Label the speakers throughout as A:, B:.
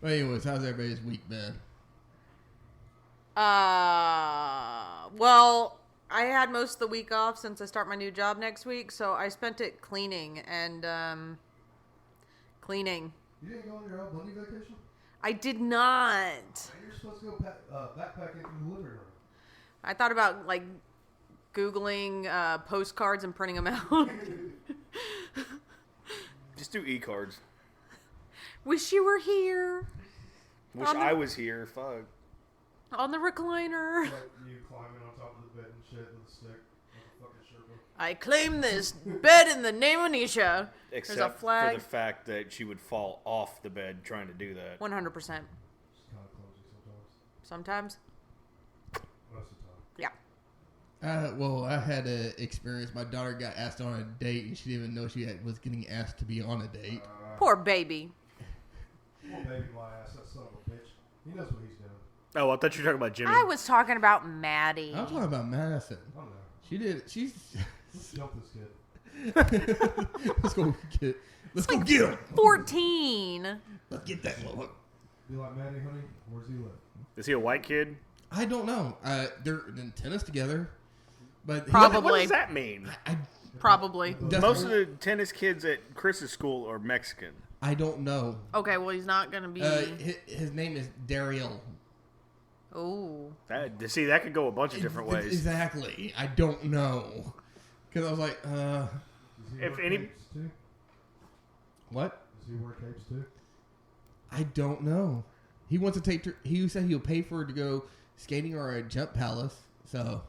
A: But anyways, how's everybody's week been?
B: Well, I had most of the week off since I start my new job next week, so I spent it cleaning and cleaning.
A: You didn't go on your bunny vacation?
B: I did not.
A: You're supposed to go backpacking through the living room.
B: I thought about Googling postcards and printing them out.
C: Just do e-cards.
B: Wish you were here.
C: Wish I was here. Fuck.
B: On the recliner.
A: Like you climbing on top of the bed and shit with a stick. Like a fucking Sherpa.
B: I claim this bed in the name of Nisha.
C: Except
B: There's a flag.
C: for the fact that she would fall off the bed trying to do that.
B: 100%.
A: It's kind of clumsy sometimes.
B: Sometimes?
A: Most of the time.
B: Yeah.
A: Well, I had an experience. My daughter got asked on a date, and she didn't even know she was getting asked to be on a date.
B: Poor baby.
A: Poor baby, my ass. That son of a bitch. He knows what he's doing.
C: Oh, I thought you were talking about Jimmy.
B: I was talking about Maddie.
A: I'm talking about Madison.
D: I don't know.
A: She's...
D: Let's jump this kid.
A: Let's go get him.
B: 14.
A: Let's get that one.
D: Be like, Maddie, honey, where's he live?
C: Is he a white kid?
A: I don't know. They're in tennis together. But
B: Probably.
C: What does that mean?
B: Probably.
C: Most of the tennis kids at Chris's school are Mexican.
A: I don't know.
B: Okay, well, he's not going to be...
A: His name is Daryl.
B: Oh.
C: See, that could go a bunch of different ways.
A: Exactly. I don't know. Because I was like,
D: Does he
C: If
D: wear
C: any-
D: capes too?
A: what?
D: Does he wear capes too?
A: I don't know. He wants to take her. He said he'll pay for her to go skating or a jump palace. So,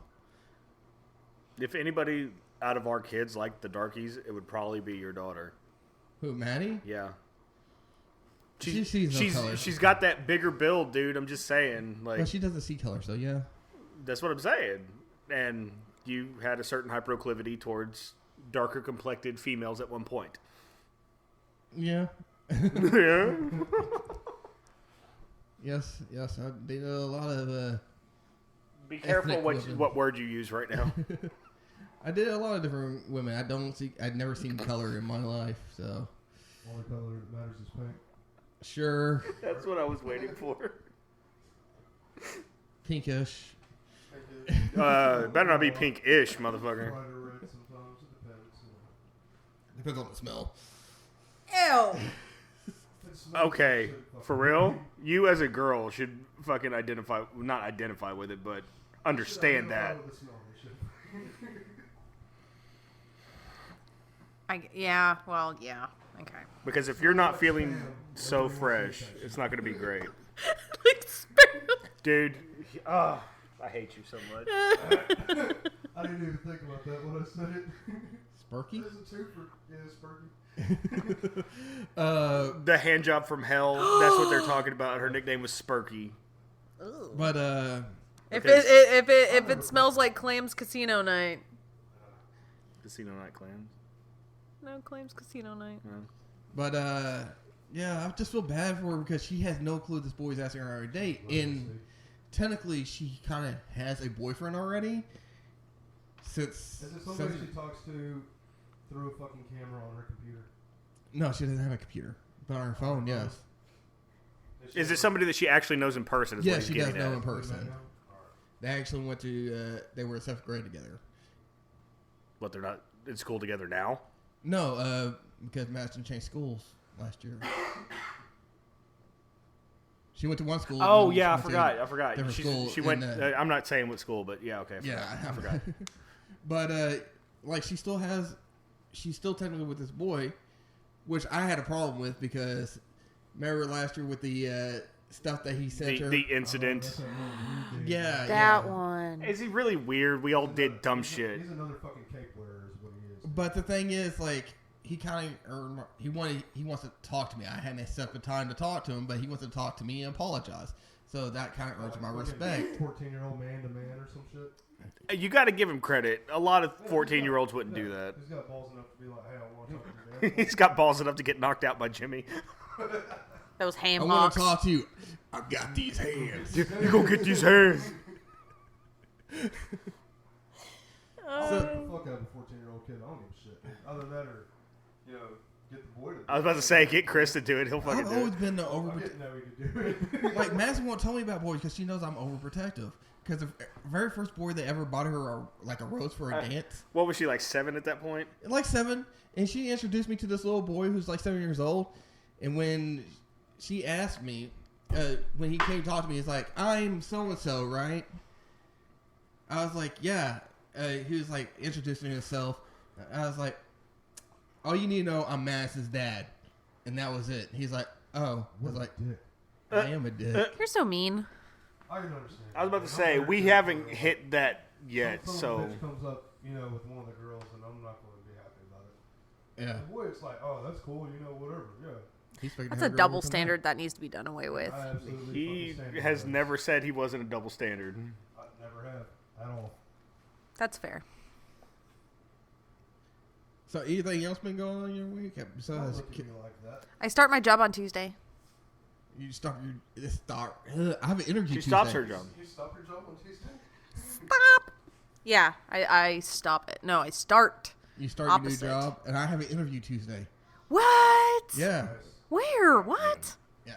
C: If anybody out of our kids like the darkies, it would probably be your daughter.
A: who, Maddie?
C: Yeah.
A: She sees no color.
C: She's got that bigger build, dude. I'm just saying. Like,
A: Well, she doesn't see color, so yeah.
C: that's what I'm saying. And you had a certain hyperclivity towards darker complected females at one point.
A: Yeah.
C: Yeah.
A: Yes. I did a lot of.
C: Be careful
A: Ethnic women.
C: what word you use right now.
A: I did a lot of different women. I'd never seen color in my life, so
D: Only color that matters is pink.
A: sure,
C: That's what I was waiting for.
A: pinkish.
C: Better not be pink-ish, motherfucker.
D: Right or red sometimes. It depends.
A: Depends on the smell.
B: Ew.
D: It smells
C: Okay,
D: like shit,
C: for
D: fucking-
C: real, you as a girl should fucking not identify with it, but understand
D: Should
C: that.
D: identify with the smell, they should.
B: Yeah, well, yeah. Okay.
C: Because if you're not feeling so fresh, it's not going to be great. Dude, I hate you so much.
D: I didn't even think about that when I said it.
A: Sparky?
D: There's a two for Spurky.
C: The hand job from hell, that's what they're talking about. Her nickname was Spurky.
A: But
B: If
C: Because-
B: it smells like Clams Casino Night.
C: Casino Night Clams.
B: No, Clams Casino Night.
A: But yeah, I just feel bad for her because she has no clue this boy's asking her on a date, and technically she kind of has a boyfriend already. Since
D: Is it somebody she talks to through a fucking camera on her computer?
A: no, she doesn't have a computer, but on her phone, yes.
C: Is it somebody that she actually knows in person? Is what
A: Yes,
C: he's
A: she does
C: getting
A: know
C: at.
A: in person. They actually went to they were in 7th grade together.
C: But they're not in school together now?
A: No, because Madison changed schools last year. She went to one school.
C: Oh,
A: and then
C: yeah, I
A: she went to
C: forgot.
A: different school
C: She went,
A: in,
C: I'm not saying what school, but yeah, okay. I forgot.
A: But like she's still technically with this boy, which I had a problem with because remember last year with the stuff that he said to her.
C: The incident.
A: Yeah,
B: That
A: yeah.
B: one.
C: Is he really weird? We all did dumb shit.
D: He's another fucking cape wearer is what he is.
A: But the thing is, like, he kind of he wants to talk to me. I hadn't set the time to talk to him, but he wants to talk to me and apologize. So that kind of earns my respect.
D: 14-year-old man to man or some shit.
C: You got to give him credit. A lot of 14-year-olds wouldn't do that.
D: He's got balls enough to be like, hey, I want to talk to your dad.
C: He's got balls enough to get knocked out by Jimmy.
B: Those ham
A: I want
B: hocks.
A: to talk to you. I got these hands.
C: You go get these hands.
D: I'll beat the fuck out of a 14-year-old kid. I don't give a shit. Either that or, get the boy to.
C: I was about to say, get Chris to do it. He'll fucking
A: I've
C: do
A: always
C: it.
A: been the
D: I'm
A: overprotective.
D: getting Noe to do it.
A: Like Madison won't tell me about boys because she knows I'm overprotective. Because the very first boy they ever bought her a rose for a dance,
C: What was she, like 7 at that point?
A: like 7, and she introduced me to this little boy who's like 7 years old. And when she asked me, when he came to talk to me, he's like, "I'm so and so, right?" I was like, "Yeah." He was like introducing himself. I was like, "All you need to know, I'm Madison's dad," and that was it. He's like, "Oh," I was like,
D: Dick.
A: "I am a dick."
B: You're so mean.
D: I can understand.
C: I was about to
D: I'm
C: say,
D: very
C: we
D: careful
C: haven't
D: about
C: hit that yet,
D: Some
C: so...
D: bitch comes up, with one of the girls, and I'm not going to be happy about it.
A: Yeah,
D: The boy, it's like, oh, that's cool, whatever, yeah.
A: he's figured
B: That's
A: out
B: a
A: girl
B: double
A: tonight.
B: standard that needs to be done away with.
D: I absolutely
C: He
D: fucking stand
C: has
D: by that.
C: never said he wasn't a double standard.
D: I never have at all.
B: That's fair.
A: So, anything else been going on in your week
D: Don't
A: besides
D: look at me like that.
B: I start my job on Tuesday.
A: you stop your start? I have an interview.
C: She
A: Tuesday.
C: stops her job.
D: You stop your job on Tuesday?
B: Stop. Yeah, I stop it. No, I start.
A: You start
B: Opposite.
A: your new job, and I have an interview Tuesday.
B: What?
A: Yeah,
D: Nice.
B: Where? What?
A: yeah.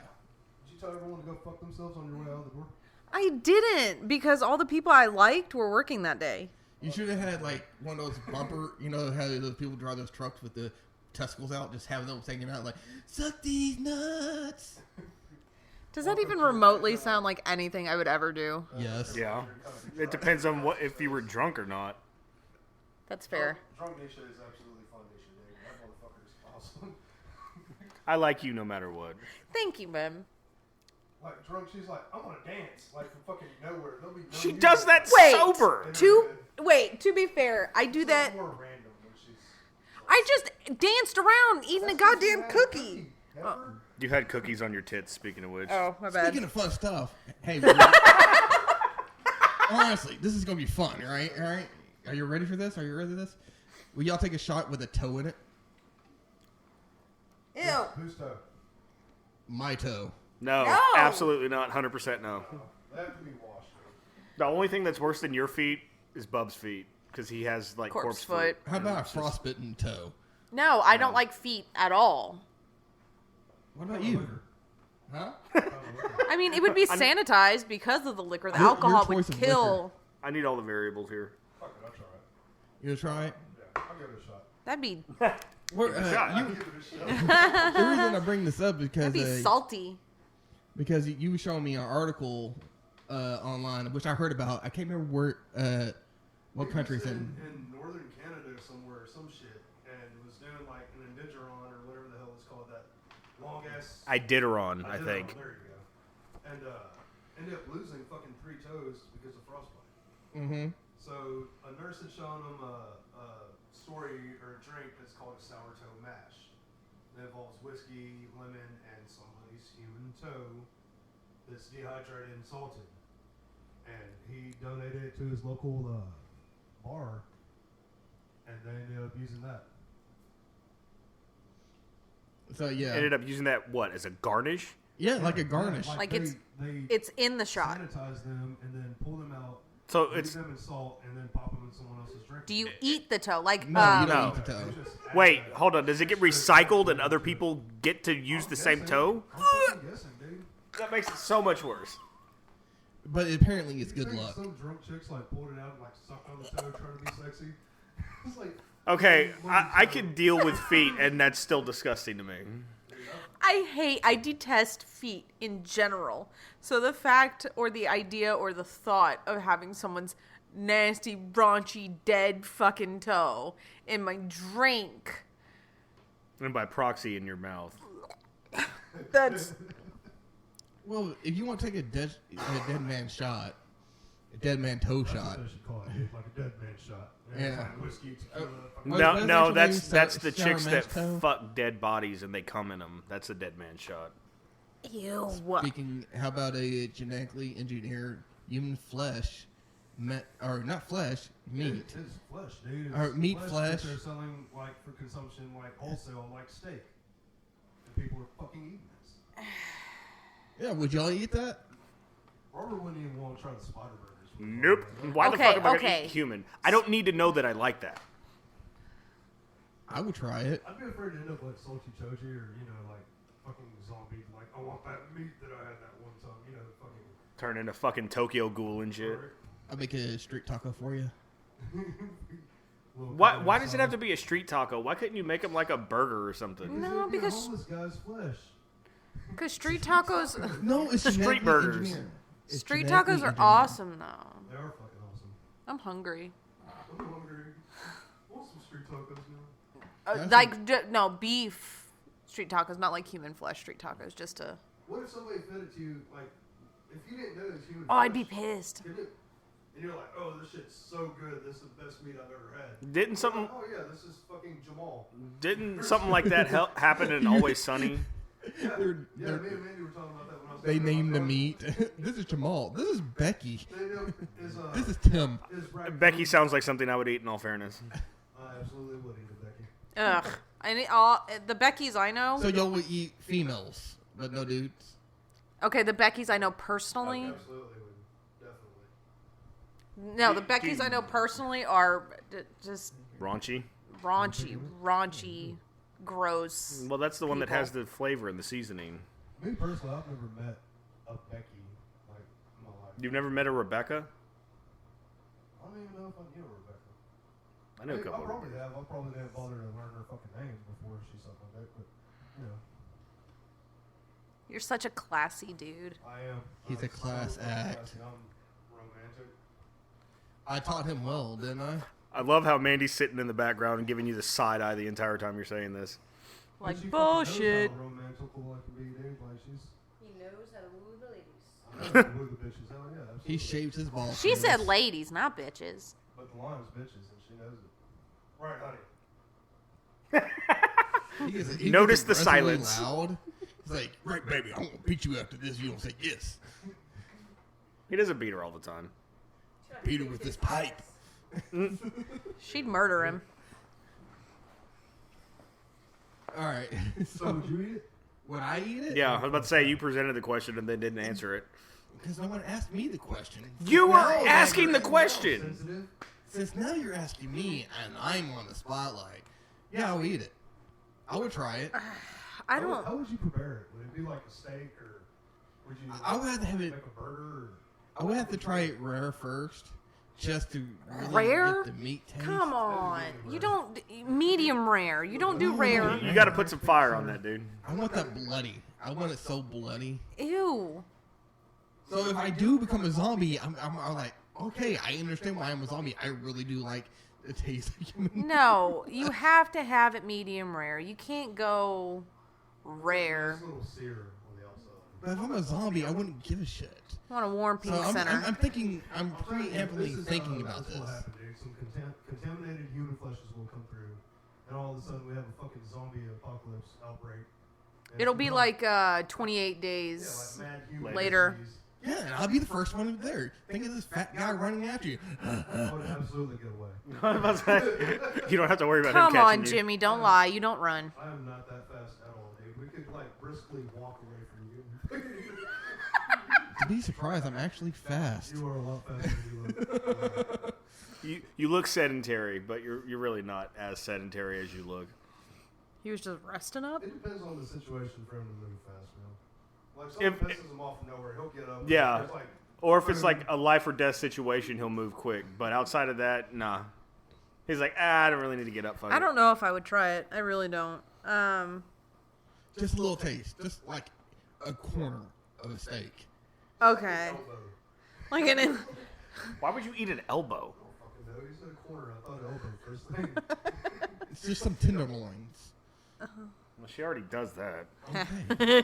D: Did you tell everyone to go fuck themselves on your way out of the door?
B: I didn't because all the people I liked were working that day.
A: You should have had like one of those bumper. You know how those people drive those trucks with the testicles out, just have them hanging out like, "Suck these nuts."
B: Does that even remotely sound like anything I would ever do?
A: Yes.
C: Yeah. It depends on if you were drunk or not.
B: That's fair.
D: Drunk Nisha is absolutely fun Nisha, dude. That motherfucker is awesome.
C: I like you no matter what.
B: Thank you, Mim.
D: Like, drunk, she's like, I want to dance. Like, from fucking nowhere. There'll be no
C: She
D: music.
C: does that
B: Wait.
C: sober.
B: To be fair, I do
D: It's
B: that.
D: more random when she's...
B: I just danced around eating a goddamn cookie.
D: Never?
C: You had cookies on your tits, speaking of which.
B: Oh, my bad.
A: Speaking of fun stuff, hey, honestly, this is gonna be fun, right? All right, are you ready for this? Are you ready for this? Will y'all take a shot with a toe in it?
B: Ew.
D: Whose toe?
A: My toe.
C: No,
B: No.
C: absolutely not. 100% no.
D: They have to be washed, dude.
C: The only thing that's worse than your feet is Bub's feet, because he has, like,
B: Corpse
C: corpse
B: foot.
A: How about a frostbitten toe?
B: No, I don't like feet at all.
A: What about you? Huh?
B: I mean, it would be sanitized because of the liquor. The
A: Your
B: alcohol
A: choice
B: would
A: of
B: kill.
C: I need all the variables here.
D: Fuck it, I'll try it.
A: You gonna try it?
D: Yeah, I'll give it a shot.
B: That'd be
A: We're,
C: a shot.
D: I'll
A: you,
D: give it a shot.
A: the reason I bring this up is because
B: that'd be salty.
A: because you were showing me an article online, which I heard about. I can't remember where, what country's in.
D: In northern Canada somewhere, some shit, and was doing like an indigeron or whatever the hell it's called, that long ass.
C: Iditarod, I think.
D: There you go. And ended up losing fucking 3 toes because of frostbite.
A: Mm-hmm.
D: So a nurse had shown him a story or a drink that's called a sour toe mash. It involves whiskey, lemon, and somebody's human toe that's dehydrated and salted. And he donated it to his local bar, and they ended up using that.
A: So yeah,
C: Ended up using that, what, as a garnish?
A: yeah, like a garnish.
D: Yeah,
B: Like
D: they,
B: it's-
D: they
B: It's in the shot.
D: sanitize them and then pull them out,
C: So
D: leave
C: it's...
D: them in salt, and then pop them in someone else's drink.
B: Do you eat the toe? Like,
A: No, you don't
C: No.
A: eat the toe.
D: They just add
C: Wait,
D: that.
C: hold on. Does it get recycled and other people get to use
D: I'm
C: the same
D: guessing.
C: toe?
D: I'm fucking guessing, dude.
C: That makes it so much worse.
A: But apparently it's
D: You
A: good
D: think
A: luck.
D: Some drunk chicks like pulled it out and like sucked on the toe trying to be sexy. It's like
C: Okay,
D: one
C: I
D: toe.
C: can deal with feet, and that's still disgusting to me.
B: I detest feet in general. So the fact or the idea or the thought of having someone's nasty, raunchy, dead fucking toe in my drink,
C: And by proxy, in your mouth.
B: that's
A: Well, if you want to take a dead man shot, a dead man toe
D: That's
A: shot.
D: what they should call it, dude, like a dead man shot.
A: Yeah.
D: It's like whiskey, tequila. fucking-
A: What-
C: No,
A: what is
C: no,
A: actually
C: that's the
A: sour
C: chicks that
A: mash toe?
C: fuck dead bodies and they come in them. That's a dead man shot.
B: ew.
A: Speaking, how about a genetically engineered human flesh, or not flesh, meat?
D: It's flesh, dude. It's
A: Or meat
D: that
A: flesh.
D: They're selling like for consumption, like wholesale, like steak. And people are fucking eating this.
A: Yeah, would y'all eat that?
D: Robert wouldn't even want to try the spider burgers.
C: Nope. Why the
B: Okay,
C: fuck am I
B: okay.
C: gonna eat human? I don't need to know that I like that.
A: I would try it.
D: I'd be afraid to end up like Sochi Chochi or, like fucking zombie. Like, I want that meat that I had that one time. Fucking.
C: Turn into fucking Tokyo Ghoul and shit.
A: I'll make a street taco for you.
C: Why does it have to be a street taco? Why couldn't you make them like a burger or something?
B: No, because
D: homeless guy's flesh.
B: because street tacos,
A: No, it's
C: Street
A: genetically
C: burgers.
A: engineered. It's
B: street
A: genetically
B: tacos are
A: engineered.
B: awesome though.
D: They are fucking awesome.
B: I'm hungry.
D: I'm hungry. I want some street tacos now.
B: No beef street tacos, not like human flesh street tacos. Just a.
D: What if somebody fed it to you, like, if you didn't know it's human
B: Oh, I'd be
D: flesh,
B: pissed.
D: and you're like, oh, this shit's so good. This is the best meat I've ever had.
C: Didn't something
D: Oh, yeah, this is fucking Jamal.
C: like that happen in Always Sunny?
D: Yeah,
A: They're-
D: me and Mandy were talking about that when I was
A: They
D: talking
A: named the
D: about
A: meat. This is Jamal. This is Becky.
D: They know his,
A: This is Tim.
D: his raccoon.
C: Becky sounds like something I would eat in all fairness.
D: I absolutely would eat a Becky.
B: Ugh. I need all the Beckys I know.
A: So y'all would eat females, but no dudes.
B: Okay, the Beckys I know personally.
D: Absolutely would. Definitely.
B: No, the Beckys I know personally are just
C: Raunchy.
B: raunchy, gross.
C: Well, that's the one that
B: People.
C: has the flavor and the seasoning.
D: Me personally, I've never met a Becky like in my life.
C: You've never met a Rebecca?
D: I don't even know if I knew Rebecca.
C: I know a couple.
D: I
C: of
D: probably have. I probably didn't bother to learn her fucking name before she sucked my dick, but
B: You're such a classy dude.
D: I am.
A: He's
D: I'm
A: a class
D: so
A: act.
D: classy. I'm romantic.
A: I taught him well, didn't I?
C: I love how Mandy's sitting in the background and giving you the side eye the entire time you're saying this.
B: Like
D: But she fucking
B: bullshit.
D: knows how romantical I can be, dude. Like she's.
E: He knows how to woo the ladies.
D: I know how to woo the bitches. Hell yeah, absolutely.
A: He shaved his balls.
B: She said ladies, not bitches.
D: But the line's bitches, and she knows it. Right, honey.
A: He
C: Notice the
A: aggressively
C: silence.
A: Loud. He's like, right, baby, I'm gonna beat you after this. You don't say yes.
C: He doesn't beat her all the time.
A: Beat her with this pipe.
B: She'd murder him.
A: All right.
D: So would you eat it?
A: Would I eat it?
C: Yeah, I was about to say you presented the question and then didn't answer it.
A: Because no one asked me the question.
C: You were
A: Now
C: asking the
A: that-
C: question.
D: Sensitive.
A: Since now you're asking me and I'm on the spotlight, yeah, I'll eat it. I would try it.
B: I
D: How
B: don't.
D: would you prepare it? Would it be like a steak, or would you?
A: I would have to have it.
D: Make a burger. Or?
A: I would have to try it rare first, just to really
B: Rare?
A: get the meat taste.
B: Come on. You don't. Medium rare. You don't do rare.
C: You got to put some fire on that, dude.
A: I want that bloody. I want it so bloody.
B: Ew.
A: So if I do become a zombie, I'm like, okay, I understand why I'm a zombie. I really do like the taste of human.
B: No, you have to have it medium rare. You can't go rare.
D: Nice little sear on the outside.
A: But if I'm a zombie, I wouldn't give a shit.
B: I want a warm
A: So
B: pink center.
A: I'm thinking, I'm
D: I'll tell you,
A: preemptively
D: this is,
A: thinking about
D: this
A: this.
D: will happen, dude. Some contaminated human fleshes will come through, and all of a sudden we have a fucking zombie apocalypse outbreak. And
B: It'll
D: it's
B: be
D: not-
B: like 28
D: yeah,
B: days.
D: like mad human
B: later.
D: disease.
A: Yeah, and I'll be the first one there. Think of this fat guy running after you.
D: I would absolutely get away.
C: I was about to say, you don't have to worry about
B: Come
C: him catching
B: on,
C: you.
B: Jimmy. Don't lie. You don't run.
D: I am not that fast at all, dude. We could like briskly walk away from you.
A: To be surprised, I'm actually fast.
D: You are a lot faster than you look.
C: You look sedentary, but you're really not as sedentary as you look.
B: He was just resting up.
D: It depends on the situation for him to move fast, man. Like something
C: If-
D: pisses him off from nowhere, he'll get up.
C: Yeah.
D: It's like,
C: Or if it's like a life or death situation, he'll move quick. But outside of that, nah. He's like, I don't really need to get up. Fuck
B: I
C: it."
B: don't know if I would try it. I really don't.
A: Just a little taste. Just like a corner of a steak.
B: Okay.
D: elbow.
B: Like an.
C: Why would you eat an elbow?
D: I don't fucking know. He said a corner. I thought elbow first thing.
A: It's just some tenderloins.
C: Well, she already does that.
A: Okay.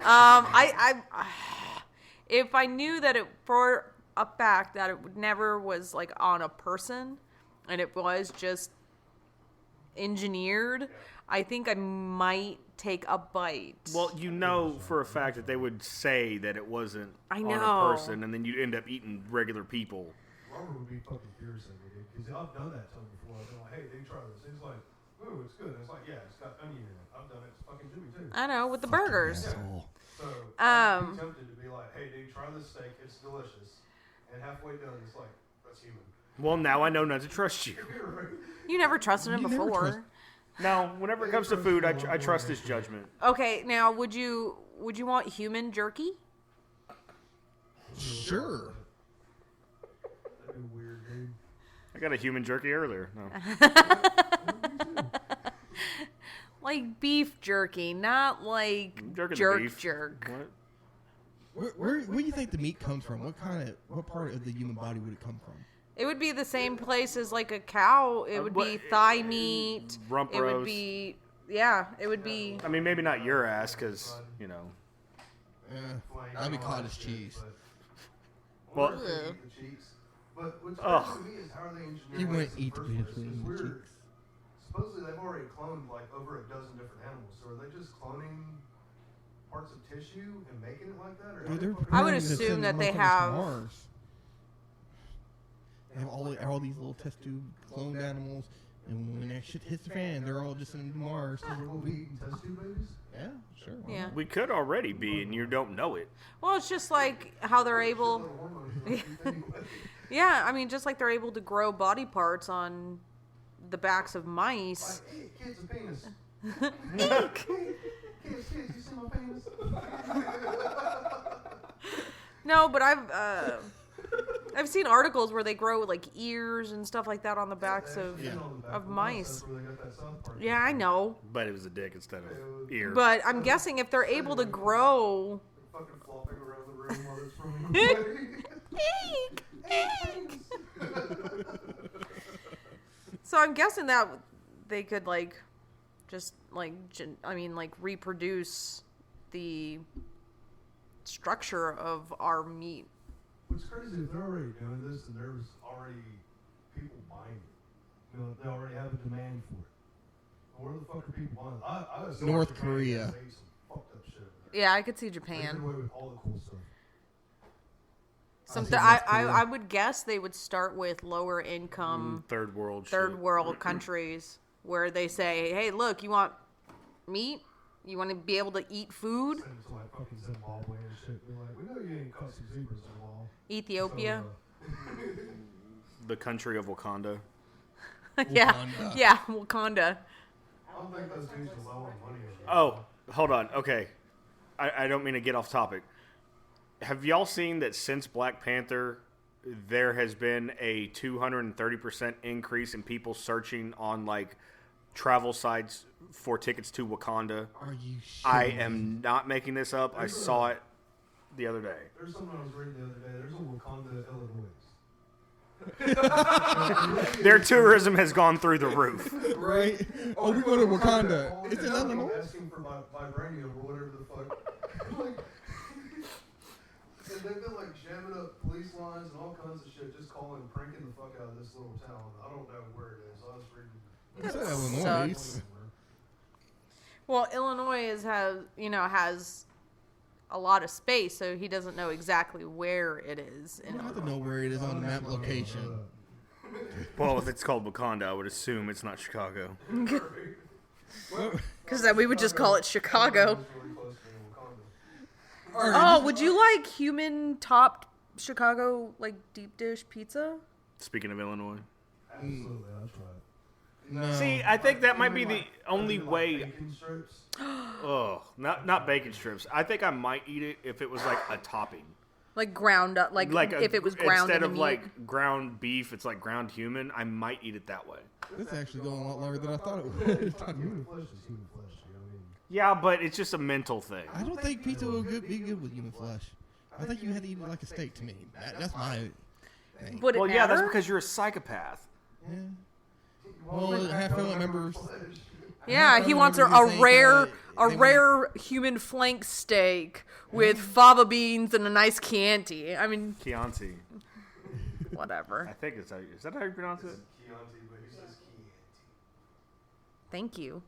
B: I if I knew that it for a fact that it never was like on a person and it was just engineered, I think I might take a bite.
C: Well, you know for a fact that they would say that it wasn't
B: I
C: on
B: know.
C: a person, and then you'd end up eating regular people.
D: Robert would be fucking furious at me, dude. Because I've done that to him before. I've been like, hey, dude, try this. He's like, ooh, it's good. And it's like, yeah, it's got onion in it. I've done it to fucking Jimmy, too.
B: I know with the burgers.
A: Asshole.
D: So I'd be tempted to be like, hey, dude, try this steak. It's delicious. And halfway done, it's like, that's human.
C: Well, now I know not to trust you.
B: You never trusted him
A: You never
B: before.
A: trust-
C: No, whenever it comes to food, I trust his judgment.
B: Okay, now would you want human jerky?
A: Sure.
D: That'd be weird, dude.
C: I got a human jerky earlier. No.
B: Like beef jerky, not like
C: Jerking the
B: jerk
C: beef.
B: jerk.
C: What?
A: Where do you think the meat comes from? What part of the human body would it come from?
B: It would be the same place as like a cow. It would be thigh meat.
C: Rump
B: It would
C: roast.
B: be it would be.
C: I mean, maybe not your ass, because,
A: That'd be cottage cheese.
C: Well,
D: Or if they eat the cheeks. But what's
C: Ugh.
D: crazy to me is how are they engineering
A: You wouldn't
D: this in
A: eat
D: the
A: the
D: first
A: beef
D: place?
A: between
D: 'Cause
A: the
D: we're-
A: cheeks.
D: Supposedly they've already cloned like over a dozen different animals. So are they just cloning parts of tissue and making it like that? Or
A: Dude, they're
B: I would
A: preparing to
B: assume
A: send
B: that they
A: motherfuckers to
B: have-
A: Mars. They have all these little test tube cloned animals, and when that shit hits the fan, they're all just sent to Mars.
D: we're gonna be eating test tube babies?
A: Yeah, sure. why
B: Yeah.
A: not?
C: we could already be, and you don't know it.
B: Well, it's just like how they're able.
D: Little hormones in our teeth anyway.
B: Yeah, I mean, just like they're able to grow body parts on the backs of mice.
D: Like, hey, kids, a penis. Kids, you see my penis?
B: No, but I've seen articles where they grow like ears and stuff like that on the backs of
A: Yeah.
B: of mice.
D: That's where they got that South Park.
B: Yeah, I know,
C: But it was a dick instead of ear.
B: but I'm guessing if they're able to grow.
D: Fucking flopping around the room while it's running away.
B: So I'm guessing that they could like just like like reproduce the structure of our meat.
D: What's crazy is they're already doing this and there's already people buying it. You know, they already have a demand for it. Where the fuck are people buying it? I assume
A: North
D: Japan
A: Korea.
D: has ate some fucked up shit over there.
B: Yeah, I could see
D: They get
B: Japan.
D: away with all the cool stuff.
B: Some
A: see
B: I,
A: North
B: I
A: Korea.
B: I would guess they would start with lower income
C: Third world
B: third
C: shit.
B: world countries where they say, "Hey, look, you want meat? You want to be able to eat food?
D: Send it to like fucking Zimbabwe and shit. They're like, we know you ain't caught some zebras in a while.
B: Ethiopia."
C: The country of Wakanda.
B: Yeah,
A: Wakanda.
B: yeah, Wakanda.
D: I don't think those dudes are low on money over there.
C: Oh, hold on. Okay. I don't mean to get off topic. Have y'all seen that since Black Panther, there has been a 230% increase in people searching on, like, travel sites for tickets to Wakanda?
A: Are you shitting
C: I
A: me?
C: am not making this up. I saw it the other day.
D: There's something I was reading the other day. There's a Wakanda, Illinois.
C: Their tourism has gone through the roof.
A: Right? Oh, we go to Wakanda. It's in Illinois.
D: Asking for vibranium or whatever the fuck. Like, and they've been like jamming up police lines and all kinds of shit, just calling, pranking the fuck out of this little town. I don't know where it is. I was reading.
A: You said Illinois.
B: Sucks. Well, Illinois has a lot of space, so he doesn't know exactly where it is.
A: You don't have to know where it is on the map location.
C: Well, if it's called Wakanda, I would assume it's not Chicago.
B: Because then we would just call it Chicago.
D: It's really close to Wakanda.
A: All right,
B: Oh, would you like human topped Chicago like deep dish pizza?
C: Speaking of Illinois.
D: Absolutely, I'll try it.
A: no.
C: See, I think that might be the only
D: Like
C: way.
D: bacon strips.
C: Oh, not bacon strips. I think I might eat it if it was like a topping.
B: Like ground up, like if it was ground
C: instead
B: in the
C: of
B: meat.
C: like ground beef, it's like ground human. I might eat it that way.
A: This is actually going a lot longer than I thought it would.
D: Human flesh is human flesh. You know what I mean?
C: Yeah, but it's just a mental thing.
A: I don't think pizza would be good with human flesh. I think you had to eat it like a steak to me. That's my thing.
B: Would it
C: Well,
B: matter?
C: yeah, that's because you're a psychopath.
A: Yeah. Well, half family members.
B: Yeah,
A: I
B: he
A: don't
B: wants
A: remember you saying that
B: a
A: they
B: rare human flank steak with fava beans and a nice Chianti. I mean,
C: Chianti. I
B: whatever.
C: think is that how you pronounce it?
D: Chianti, but he says Chianti.
B: Thank you,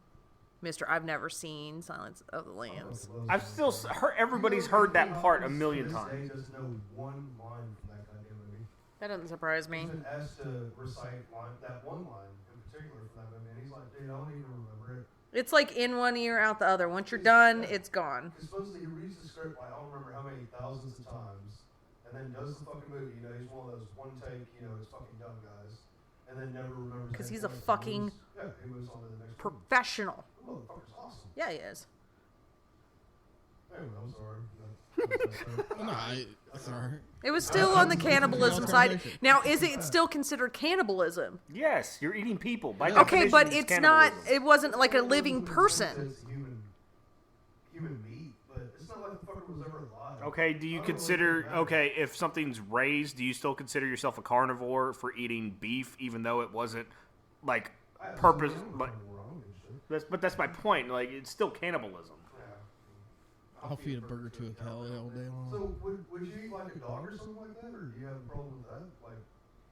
B: Mister. I've never seen Silence of the Lambs.
C: I've still heard everybody's heard that part a million
D: He
C: times.
D: doesn't know one line from that goddamn movie.
B: That doesn't surprise me.
D: He's been asked to recite that one line in particular from that movie, and he's like, dude, I don't even remember it.
B: It's like in one ear, out the other. Once you're done, it's gone.
D: Because supposedly he reads the script like I don't remember how many thousands of times, and then does the fucking movie. You know, he's one of those one take, you know, he's fucking dumb guys, and then never remembers.
B: Because he's a
D: anything else.
B: fucking
D: He moves on to the next movie.
B: professional.
D: The motherfucker's awesome.
B: Yeah, he is.
D: Anyway, I'm sorry.
A: No, sorry.
B: It was still on the cannibalism side. Now, is it still considered cannibalism?
C: Yes, you're eating people. By
B: Okay,
C: definition,
B: but it's not.
C: cannibalism.
B: It wasn't like a living person.
D: It's human meat, but it's not like the fucker was ever alive.
C: Okay, do you consider, okay, if something's raised, do you still consider yourself a carnivore for eating beef, even though it wasn't, like, purpose, like, that's my point, like, it's still cannibalism.
A: I'll feed a burger to a cow all day long.
D: So would you eat like a dog or something like that, or do you have a problem with that? Like,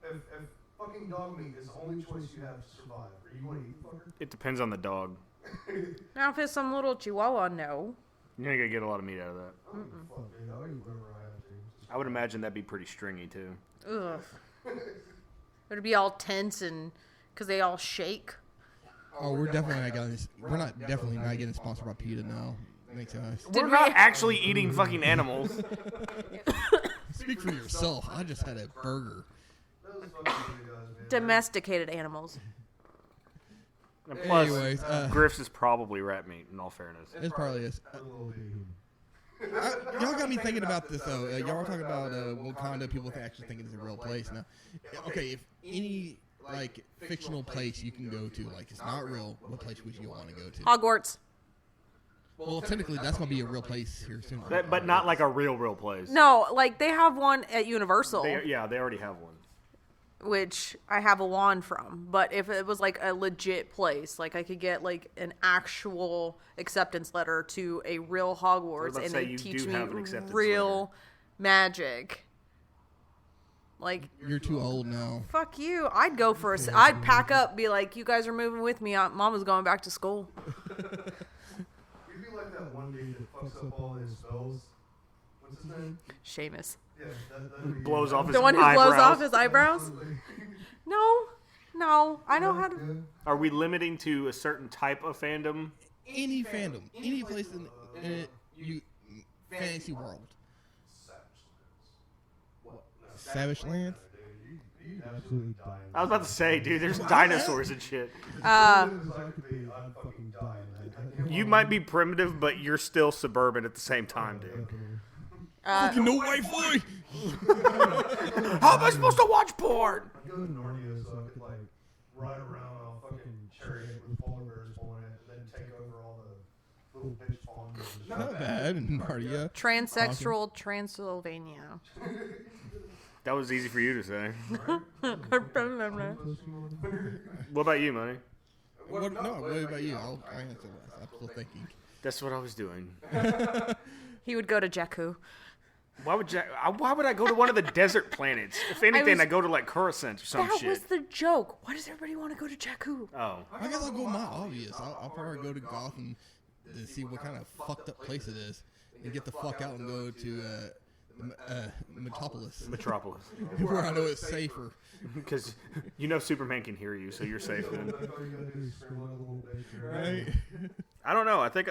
D: if fucking dog meat is the only choice you have to survive, are you going to eat the fucker?
C: It depends on the dog.
B: Now, if it's some little chihuahua, no.
C: You're not going to get a lot of meat out of that.
D: I don't give a fuck, dude. I'll eat whatever I have to.
C: I would imagine that'd be pretty stringy, too.
B: Ugh. It'd be all tense and because they all shake.
A: Oh, we're definitely not getting this. We're not definitely not getting sponsored by PETA now. Thanks, guys.
C: We're not actually eating fucking animals.
A: Speak for yourself. I just had a burger.
D: That was fucking good, guys, man.
B: Domesticated animals.
C: And plus,
A: Anyways,
C: Griff's is probably rat meat, in all fairness.
A: It probably is.
D: A little bit human.
A: Y'all got me thinking about this though. Y'all were talking about Wakanda. People actually think it's a real place now. Okay, if any like fictional place you can go to, like it's not real, what place would you want to go to?
B: Hogwarts.
A: Well, technically, that's gonna be a real place here soon.
C: But not like a real place.
B: No, like they have one at Universal,
C: They already have one.
B: which I have a wand from. But if it was like a legit place, like I could get like an actual acceptance letter to a real Hogwarts
C: about to
B: and
C: say,
B: they
C: you
B: teach
C: do
B: me
C: have an acceptance
B: real magic. Like,
A: You're too old now.
B: fuck you. I'd go for I'd pack up, be like, you guys are moving with me. Mama's going back to school.
D: You'd be like that one dude that fucks up all his spells. What's his name?
B: Seamus.
D: Yeah, that'd be
C: Blows off his
B: The one who
C: eyebrows.
B: blows off his eyebrows? No. I know how to.
D: Yeah.
C: Are we limiting to a certain type of fandom?
A: Any fandom, any place in you fantasy world. Savage Lands.
D: You absolutely dying.
C: I was about to say, dude, there's dinosaurs and shit.
D: I'm fucking dying.
C: You might be primitive, but you're still suburban at the same time, dude.
A: Fucking no Wi-Fi.
C: How am I supposed to watch porn?
D: I'd go to Narnia so I could like ride around on a fucking chariot with polar bears on it, and then take over all the little bitch farms. and shit.
A: Not bad, Narnia.
B: Transsexual Transylvania.
C: That was easy for you to say. What about you, Money?
A: What about you? I'll answer that. I'm still thinking.
C: That's what I was doing.
B: He would go to Jakku.
C: Why would I go to one of the desert planets? If anything, I go to like Coruscant or some
B: That
C: shit.
B: was the joke. Why does everybody want to go to Jakku?
C: Oh.
A: I guess I'll go my obvious. I'll probably go to Gotham to see what kind of fucked up place it is, and get the fuck out and go to Metropolis, where I know it's safer.
C: Because you know Superman can hear you, so you're safe then.
D: That's all you gotta do is scream like a little bitch.
A: Right?
C: I don't know. I think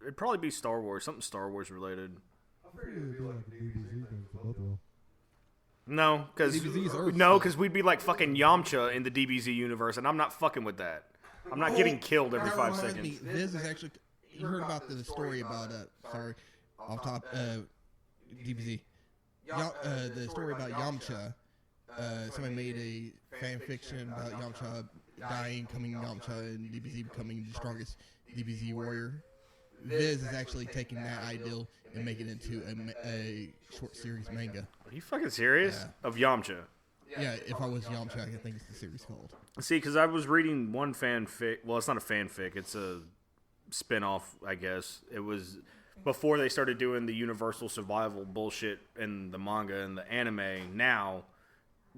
C: it'd probably be Star Wars, something Star Wars related.
D: I figured it'd be like a DBZ thing for both of them.
C: No,
A: DBZs
C: because we'd be like fucking Yamcha in the DBZ universe, and I'm not fucking with that. I'm not getting killed every
A: That
C: 5
A: reminds
C: seconds.
A: me, this is actually. You heard about the story about sorry, off top DBZ. The story about Yamcha. Somebody made a fan fiction about Yamcha dying, coming Yamcha, and DBZ becoming the strongest DBZ warrior. Viz is actually taking that ideal and making it into a short series manga.
C: Are you fucking serious?
A: Yeah.
C: Of Yamcha?
A: Yeah, if I was Yamcha, I think it's the series called.
C: See, because I was reading one fanfic. Well, it's not a fanfic. It's a spin-off, I guess. It was before they started doing the universal survival bullshit in the manga and the anime. Now,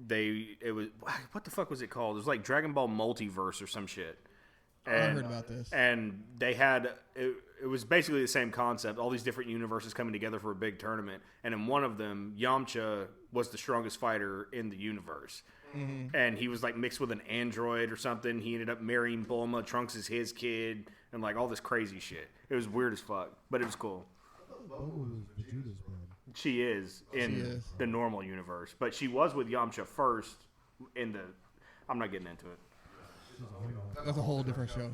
C: it was, what the fuck was it called? It was like Dragon Ball Multiverse or some shit. And,
A: I heard about this.
C: And they had, it was basically the same concept. All these different universes coming together for a big tournament. And in one of them, Yamcha was the strongest fighter in the universe. Mm-hmm. And he was like mixed with an android or something. He ended up marrying Bulma. Trunks is his kid. And like all this crazy shit. It was weird as fuck. But it was cool.
D: I thought Bulma was Vegeta's man.
C: she is in the normal universe. But she was with Yamcha first in the... I'm not getting into it.
A: That's a whole different show.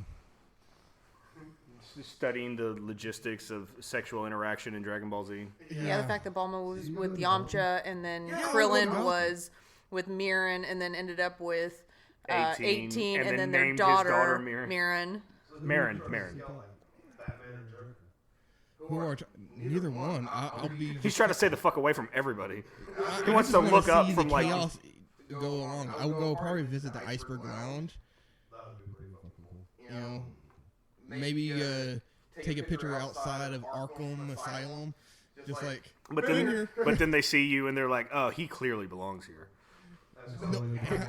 C: Studying the logistics of sexual interaction in Dragon Ball Z.
B: Yeah, the fact that Bulma was with Yamcha, and then Krillin was with Mirren, and then ended up with 18 and then their daughter Mirren.
C: Mirren.
A: Who are neither one? I'll be.
C: He's trying to stay the fuck away from everybody. He wants to look up from like.
A: Chaos go along. I will go probably visit the Iceberg Lounge. You know, maybe take a picture outside of Arkham Asylum, just like.
C: But then they see you and they're like, oh, he clearly belongs here.
A: No,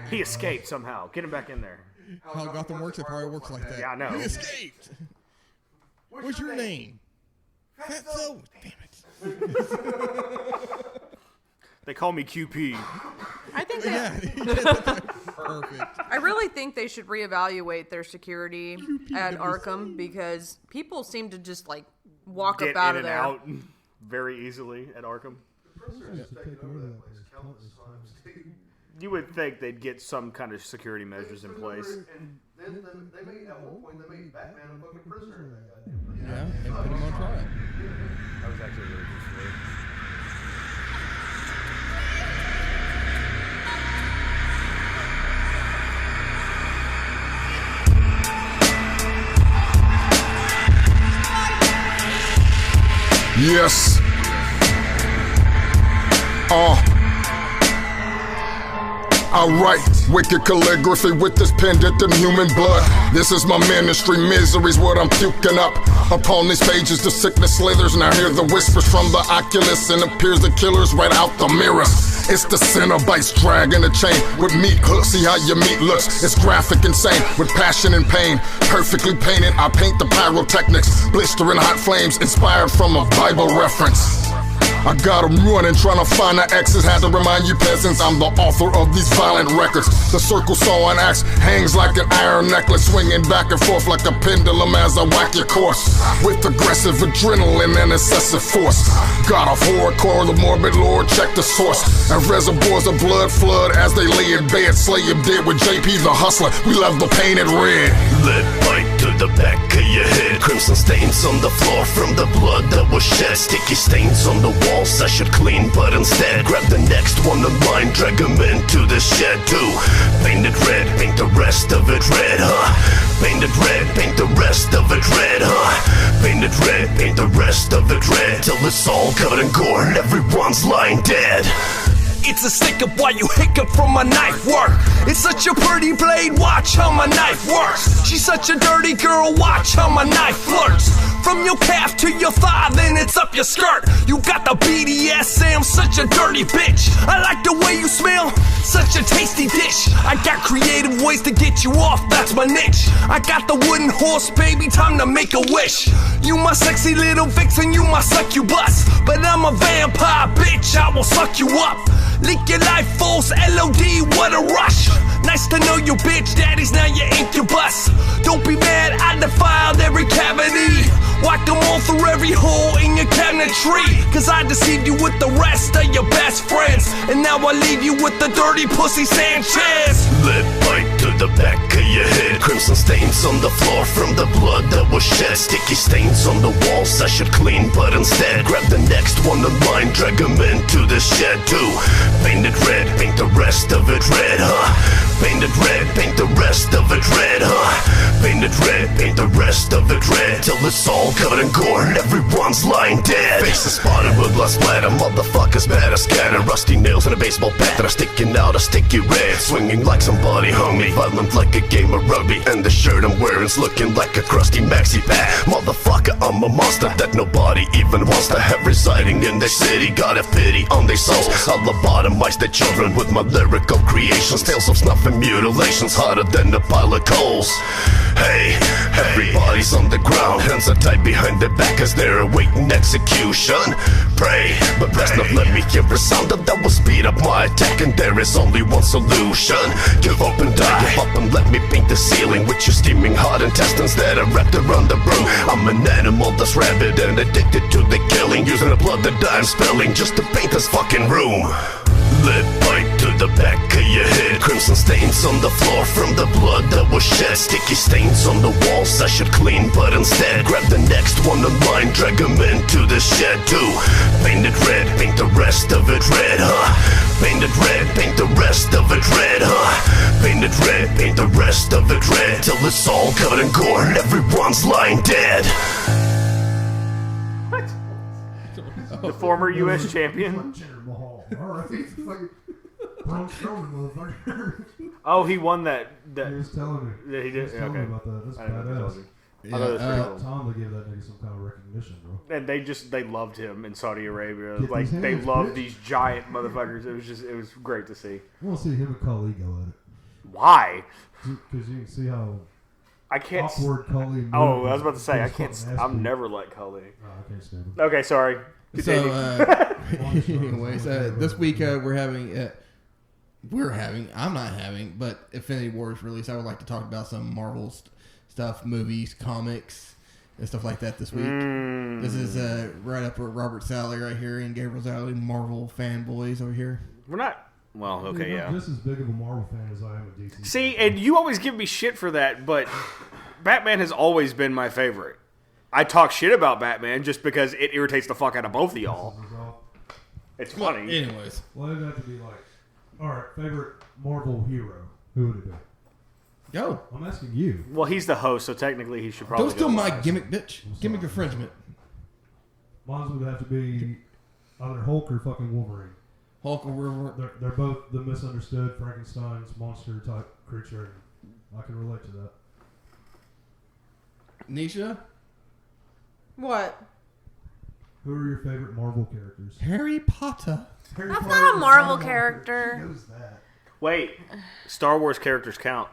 C: he escaped somehow. Get him back in there.
A: How Gotham works, it probably works like that.
C: Yeah, I know.
A: He escaped. What's your name? Fatso. Damn it.
C: They call me QP.
B: I think
A: Perfect.
B: I really think they should reevaluate their security at Arkham, because people seem to just like walk
C: Get
B: up out
C: in
B: of
C: and
B: there
C: out very easily at Arkham. You would think they'd get some kind of security measures in place.
D: And then they made, at one point, they made Batman a fucking prisoner.
A: Yeah, and put him on trial.
C: That was actually really good story.
F: Yes. I write wicked calligraphy with this pen dipped in human blood. This is my ministry, misery's what I'm puking up. Upon these pages the sickness slithers, and I hear the whispers from the Oculus, and appears the killers right out the mirror. It's the Cenobites dragging a chain with meat hooks. See how your meat looks, it's graphic, insane, with passion and pain. Perfectly painted, I paint the pyrotechnics, blistering hot flames, inspired from a Bible reference. I got 'em running, trying to find the X's. Had to remind you peasants, I'm the author of these violent records. The circle saw an axe, hangs like an iron necklace, swinging back and forth like a pendulum as I whack your course. With aggressive adrenaline and excessive force. God of hardcore, the morbid lord, check the source. And reservoirs of blood flood as they lay in bed. Slay him dead with JP the hustler, we love the painted red.
G: Lead pipe to the back of your head. Crimson stains on the floor from the blood that was shed. Sticky stains on the walls I should clean, but instead grab the next one in line, drag him into the shed too. Paint it red, paint the rest of it red, huh? Paint it red, paint the rest of it red, huh? Paint it red, paint the rest of it red, till it's all covered in gore and everyone's lying dead.
H: It's a stick up while you hiccup from my knife work. It's such a pretty blade, watch how my knife works. She's such a dirty girl, watch how my knife flirts. From your calf to your thigh, then it's up your skirt. You got the BDSM, such a dirty bitch. I like the way you smell, such a tasty dish. I got creative ways to get you off, that's my niche. I got the wooden horse, baby, time to make a wish. You my sexy little vixen, you my succubus. But I'm a vampire, bitch, I will suck you up. Lick your life force, LOD, what a rush. Nice to know you, bitch, daddy's now your incubus. Don't be mad, I defiled every cavity. Whack them all through every hole in your cabinetry. Cause I deceived you with the rest of your best friends, and now I leave you with the dirty pussy Sanchez.
G: Lead pipe to the back of your head. Crimson stains on the floor from the blood that was shed. Sticky stains on the walls I should clean, but instead grab the next one in line, drag him into the shed too. Paint it red, paint the rest of it red, huh? Paint it red, paint the rest of it red, huh? Paint it red, paint the rest of it red, till it's all covered in gore and everyone's lying dead. Faces spotted with blood splatter, motherfuckers better scatter. Rusty nails and a baseball bat that are sticking out a sticky red. Swinging like somebody hung me, violent like a game of rugby. And the shirt I'm wearing's looking like a crusty maxi pad. Motherfucker, I'm a monster that nobody even wants to have residing in their city. Got a pity on their souls. I'll lobotomize their children with my lyrical creations. Tales of snuff and mutilations hotter than a pile of coals. Hey, everybody's on the ground, hands are tied behind their back as they're awaiting execution. Pray, but best not let me hear a sound that will speed up my attack, and there is only one solution. Give up and die, give up and let me paint the ceiling with your steaming hot intestines that are wrapped around the room. I'm an animal that's rabid and addicted to the killing, using the blood that I'm spilling just to paint this fucking room. Lead pipe to the back of your head, crimson stains on the floor from the blood that was shed, sticky stains on the walls I should clean, but instead grab the next one in line, drag him into the shed too. Paint it red, paint the rest of it red, huh? Paint it red, paint the rest of it red, huh? Paint it red, paint the rest of it red, till it's all covered in gore and everyone's lying dead.
C: The former U.S. champion.
D: Alright, fucking Braun Strowman, motherfucker.
C: Oh, he won that.
D: He was telling me.
C: Yeah, he did.
D: He was telling
C: Okay.
D: me about that. That's
C: I didn't know if he told
D: badass.
C: you.
A: Yeah,
C: I thought it was pretty
D: About
C: cool.
D: time they gave that nigga some kind of recognition, bro.
C: And they loved him in Saudi Arabia.
D: Get
C: Like
D: these
C: they
D: hands,
C: loved
D: bitch.
C: these giant motherfuckers. It was great to see.
D: I want to see him and Khali go at it.
C: Why?
D: Because you can see how
C: I can't.
D: awkward Khali moves.
C: Oh, I was about to say I
D: He's
C: can't.
D: fucking
C: I'm
D: nasty.
C: never like Khali.
D: Oh, I can't stand him.
C: Okay, sorry.
A: So,
C: Continue.
A: anyways, this week we're having. I'm not having, but Infinity War is released. I would like to talk about some Marvel stuff, movies, comics, and stuff like that this week. This is right up with Robert's alley right here and Gabriel's alley, Marvel fanboys over here.
C: We're not. Well, okay,
D: You're
C: yeah.
D: not just as big of a Marvel fan as I am a DC.
C: See, and you always give me shit for that, but Batman has always been my favorite. I talk shit about Batman just because it irritates the fuck out of both of y'all. It's funny.
A: Anyways,
D: Well, it'd have to be like, all right, favorite Marvel hero. Who would it be?
A: go.
D: I'm asking you.
C: Well, he's the host, so technically he should probably
A: Don't steal
C: go
A: my
C: last.
A: gimmick, bitch. Gimmick infringement.
D: Mine would have to be either Hulk or fucking Wolverine.
A: Hulk or Wolverine.
D: They're both the misunderstood Frankenstein's monster type creature. And I can relate to that.
A: Nisha,
B: What?
D: Who are your favorite Marvel characters?
A: Harry Potter.
D: Harry
B: That's
D: Potter
B: not a
D: is
B: Marvel
D: She
B: character.
D: knows that.
C: Wait, Star Wars characters count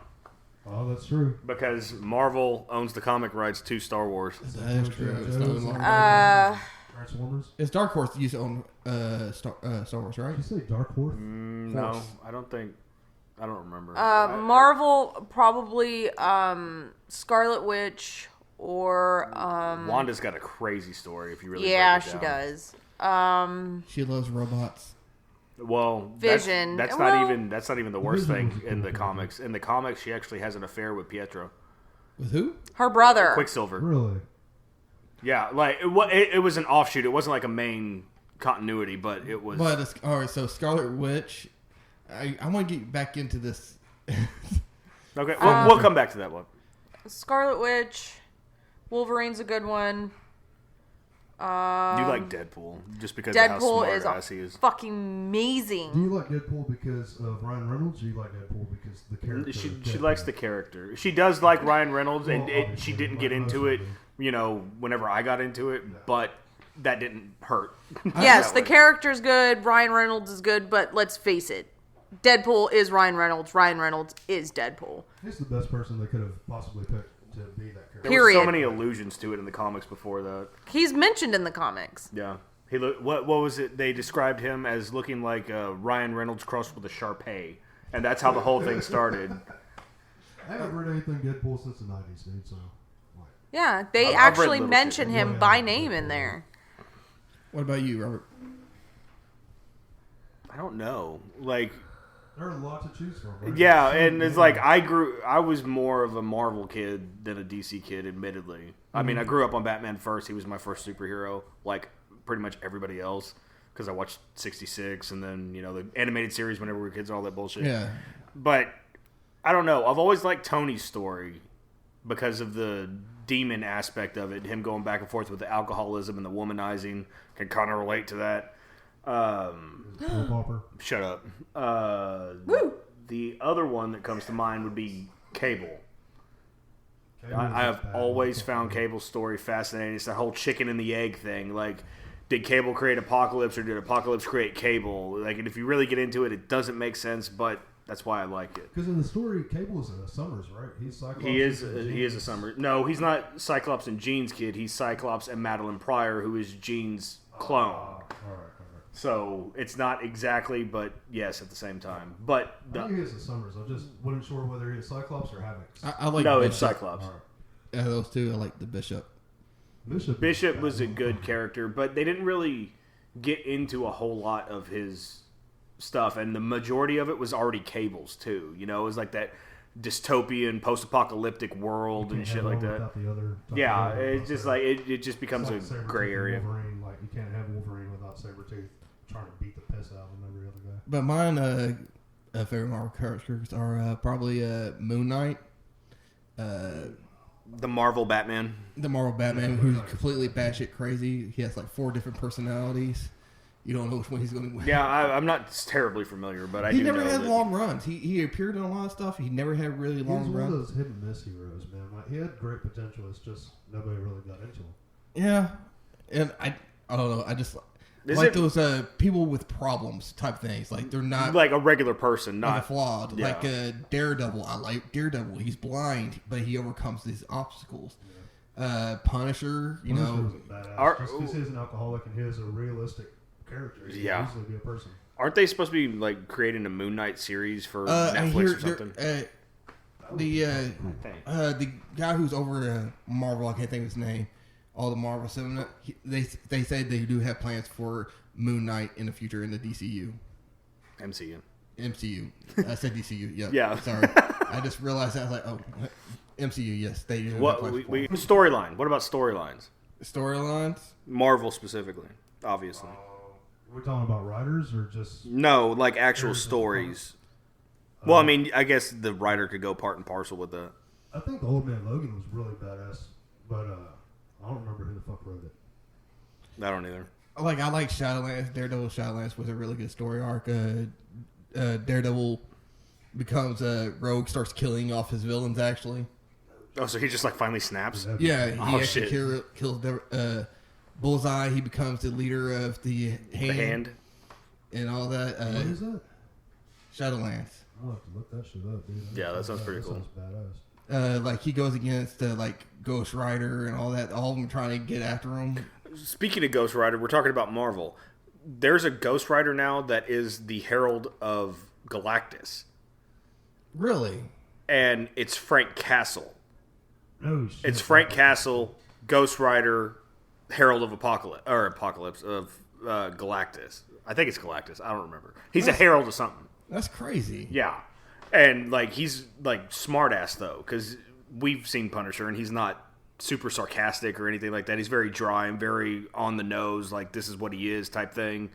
D: Oh, that's true.
C: because Marvel owns the comic rights to Star Wars.
A: That is true. It's not
D: Transformers.
A: It's Dark Horse used to own Star Wars, right?
D: Did you say Dark Horse?
C: No, I don't think. I don't remember.
B: Marvel probably Scarlet Witch or
C: Wanda's got a crazy story. If you really
B: yeah,
C: break it
B: she
C: down.
B: does.
A: She loves robots.
C: Well,
B: Vision.
C: That's
B: Well-
C: not even the worst
D: Vision
C: thing
D: was a
C: in
D: cool
C: the
D: character.
C: comics. In the comics, she actually has an affair with Pietro,
A: With who?
B: Her brother.
C: Quicksilver.
D: Really?
C: Yeah, like it was an offshoot. It wasn't like a main continuity, but it was.
A: But all right, so Scarlet Witch. I want to get back into this.
C: Okay, we'll come back to that one.
B: Scarlet Witch. Wolverine's a good one.
C: You like Deadpool just because of how
B: Deadpool
C: smart
B: is
C: ass he is.
B: fucking
D: Do
B: amazing.
D: you like Deadpool because of Ryan Reynolds? Or do you like Deadpool because the character?
C: She
D: of
C: she
D: Deadpool?
C: likes the character. She does like Ryan Reynolds, and
D: Well,
C: she
D: obviously,
C: didn't
D: like
C: get into
D: most
C: it.
D: of them.
C: You know, whenever I got into it, but that didn't hurt.
B: Yes,
C: That
B: the
C: way.
B: character's good. Ryan Reynolds is good, but let's face it. Deadpool is Ryan Reynolds. Ryan Reynolds is Deadpool.
D: He's the best person they could have possibly picked to be that character.
C: There were so
B: Period.
C: many allusions to it in the comics before that.
B: He's mentioned in the comics.
C: Yeah, he look. What was it? They described him as looking like Ryan Reynolds crossed with a Sharpay, and that's how the whole thing started.
D: I haven't read anything Deadpool since the 90s, dude, so. Like,
B: Yeah, they
C: I've read
B: actually
C: little
B: mention
C: shit.
B: him
D: Yeah.
B: by name in there.
A: What about you, Robert?
C: I don't know. Like,
D: there are a lot to choose from. Right?
C: yeah,
D: So
C: and it's
D: many.
C: like I was more of a Marvel kid than a DC kid, admittedly. I mean, I grew up on Batman first. He was my first superhero, like pretty much everybody else, because I watched 66 and then, you know, the animated series whenever we were kids and all that bullshit.
A: Yeah.
C: But I don't know. I've always liked Tony's story because of the demon aspect of it. Him going back and forth with the alcoholism and the womanizing can kind of relate to that.
D: Full popper.
C: Shut up. The other one that comes to mind would be Cable. I have always found Cable's story fascinating. It's that whole chicken and the egg thing. Like, did Cable create Apocalypse or did Apocalypse create Cable? Like, and if you really get into it, it doesn't make sense, but That's why I like it.
D: Because in the story, Cable's a Summers, right? He's Cyclops.
C: He is a Summers. No, he's not Cyclops and Jean's kid. He's Cyclops and Madeline Pryor, who is Jean's clone.
D: All right.
C: So it's not exactly, but yes, at the same time. But
D: I knew he was a Summers. I just wasn't sure whether he was Cyclops or Havoc.
A: I like
C: no,
A: Bishop.
C: it's Cyclops.
D: All right.
A: Yeah, those two. I like the Bishop.
C: Bishop was a good character, but they didn't really get into a whole lot of his stuff, and the majority of it was already Cable's too. You know, it was like that dystopian, post-apocalyptic world and shit like that. Yeah, it's just like it just becomes a gray area.
D: Wolverine, like you can't have Wolverine without Sabretooth trying to beat the piss out of him every other guy.
A: But mine, favorite Marvel characters are probably Moon Knight.
C: The Marvel Batman.
A: The Marvel Batman, who's completely batshit crazy. He has like 4 different personalities. You don't know which one he's going to win.
C: Yeah, I'm not terribly familiar, but I do know.
A: He never had long runs. He appeared in a lot of stuff. He never had really long runs.
D: He was one of those hit and miss heroes, man. Like, he had great potential. It's just nobody really got into him.
A: Yeah, and I don't know. I just like those people with problems type things. Like they're not
C: like a regular person, not
A: flawed. Yeah. Like Daredevil. I like Daredevil. He's blind, but he overcomes these obstacles. Yeah. Punisher, you know,
D: just he's an alcoholic and he is a realistic character. He can easily be a person.
C: Aren't they supposed to be like creating a Moon Knight series for Netflix or something?
A: The guy who's over Marvel, I can't think of his name. All the Marvel 7, they said they do have plans for Moon Knight in the future in the DCU. MCU. I said DCU. Yeah.
C: Yeah.
A: Sorry. I just realized that. I was like, oh, MCU. Yes, they do.
C: What storyline? What about storylines?
A: Storylines?
C: Marvel specifically, obviously.
D: We're talking about writers or just
C: no, like actual stories. Well, I mean, I guess the writer could go part and parcel with that.
D: I think the Old Man Logan was really badass, but I don't remember who the fuck wrote it.
C: I don't either.
A: I like Shadowlands. Daredevil Shadowlands was a really good story arc. Daredevil becomes a rogue, starts killing off his villains. Actually.
C: Oh, so he just like finally snaps?
A: Yeah, he actually kills Bullseye. He becomes the leader of the Hand and all that.
D: What is that?
A: Shadowlands.
D: I'll have to look that shit up, dude.
C: Yeah, that sounds pretty cool.
D: Sounds badass.
A: Like he goes against like Ghost Rider and all that. All of them trying to get after him.
C: Speaking of Ghost Rider, we're talking about Marvel. There's a Ghost Rider now that is the Herald of Galactus.
A: Really?
C: And it's Frank Castle.
D: Oh shit!
C: It's Frank Castle, Ghost Rider, Herald of Apocalypse of Galactus. I think it's Galactus. I don't remember. He's a herald of something.
A: That's crazy.
C: Yeah, and like he's like smart ass though, because we've seen Punisher and he's not super sarcastic or anything like that. He's very dry and very on the nose, like this is what he is type thing.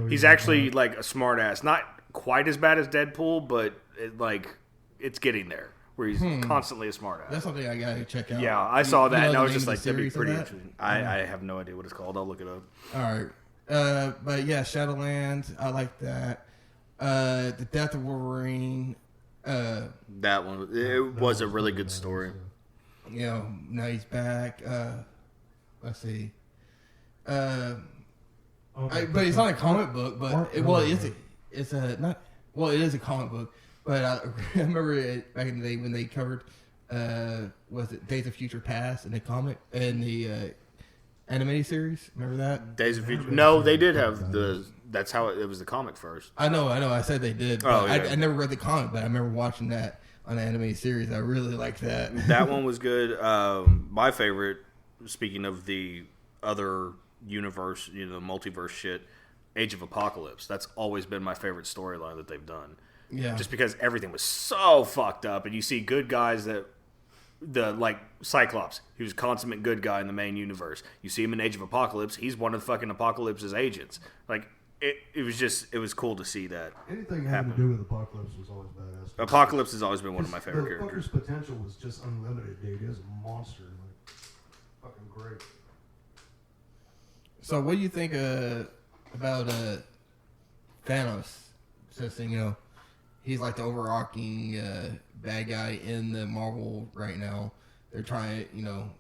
C: He's actually like a smart ass, not quite as bad as Deadpool, but it's getting there where he's constantly a smart ass.
A: That's something I gotta check out.
C: Yeah, I saw that and I was just like, that'd be pretty interesting. I have no idea what it's called. I'll look it up.
A: All right, but yeah, Shadowlands. I like that. The Death of Wolverine.
C: That one. It was a really good story.
A: You know, now he's back. Let's see. But it's not a comic book. But it is a comic book. But I remember it back in the day when they covered, was it Days of Future Past in the comic in the animated series? Remember that?
C: Days of Future. No, they did have the. That's how it was the comic first.
A: I know. I said they did. But I never read the comic, but I remember watching that on the animated series. I really liked that.
C: That one was good. My favorite, speaking of the other universe, the multiverse shit, Age of Apocalypse. That's always been my favorite storyline that they've done.
A: Yeah.
C: Just because everything was so fucked up, and you see good guys like Cyclops, he was a consummate good guy in the main universe. You see him in Age of Apocalypse, he's one of fucking Apocalypse's agents. Like, it was cool to see that.
D: Anything having to do with Apocalypse was always badass.
C: Apocalypse has always been one of my favorite characters.
D: The fucker's potential was just unlimited, dude. He was a monster. Like, fucking great.
A: So what do you think about Thanos? Since, he's like the overarching bad guy in the Marvel right now. They're trying,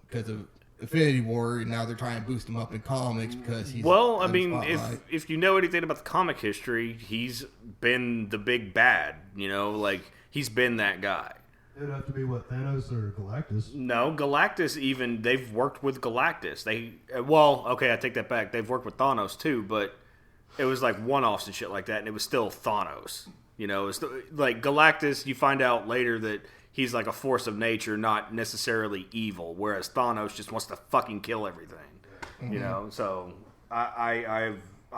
A: because of Infinity War, and now they're trying to boost him up in comics because he's
C: Well, I
A: in the
C: mean,
A: spotlight.
C: if you know anything about the comic history, he's been the big bad. You know, like he's been that guy.
D: It would have to be what, Thanos or Galactus?
C: No, Galactus. Even they've worked with Galactus. Okay, I take that back. They've worked with Thanos too, but it was like one-offs and shit like that, and it was still Thanos. You know, it's like Galactus. You find out later that he's like a force of nature, not necessarily evil. Whereas Thanos just wants to fucking kill everything. You know, so I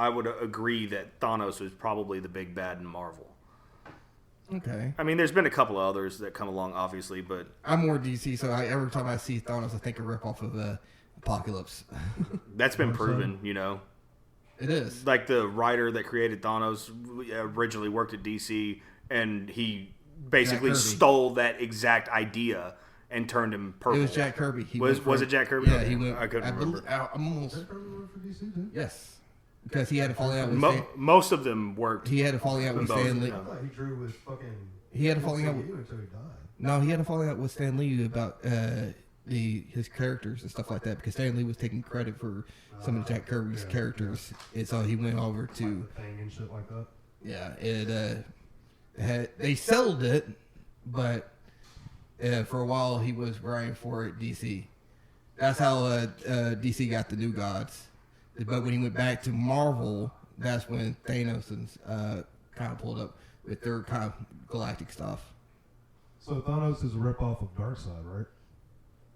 C: would agree that Thanos was probably the big bad in Marvel.
A: Okay.
C: I mean, there's been a couple of others that come along, obviously, but
A: I'm more DC, so every time I see Thanos, I think a ripoff of Apocalypse.
C: that's been proven. You know,
A: It is.
C: like the writer that created Thanos originally worked at DC, and he basically
A: Kirby.
C: stole that exact idea and turned him purple.
A: It was Jack Kirby. He
C: Was
A: went
C: it Jack Kirby?
A: Yeah, he went.
C: I couldn't remember.
A: I'm almost.
D: Did Kirby work for DC too?
A: Yes, because he had a falling out with
C: Most of them worked.
A: he had a falling out with
C: both,
A: Stan Lee.
C: yeah.
D: I thought he drew with fucking.
A: He had a falling out.
D: MCU until he died.
A: No, he had a falling out with Stan Lee about his characters and stuff like that because Stan Lee was taking credit for some of Jack Kirby's characters, and so he went over to
D: Like the Thing and shit like that.
A: yeah. They settled it, but for a while he was writing for DC. That's how DC got the New Gods. But when he went back to Marvel, that's when Thanos kind of pulled up with their kind of galactic stuff.
D: So Thanos is a ripoff of Darkseid, right?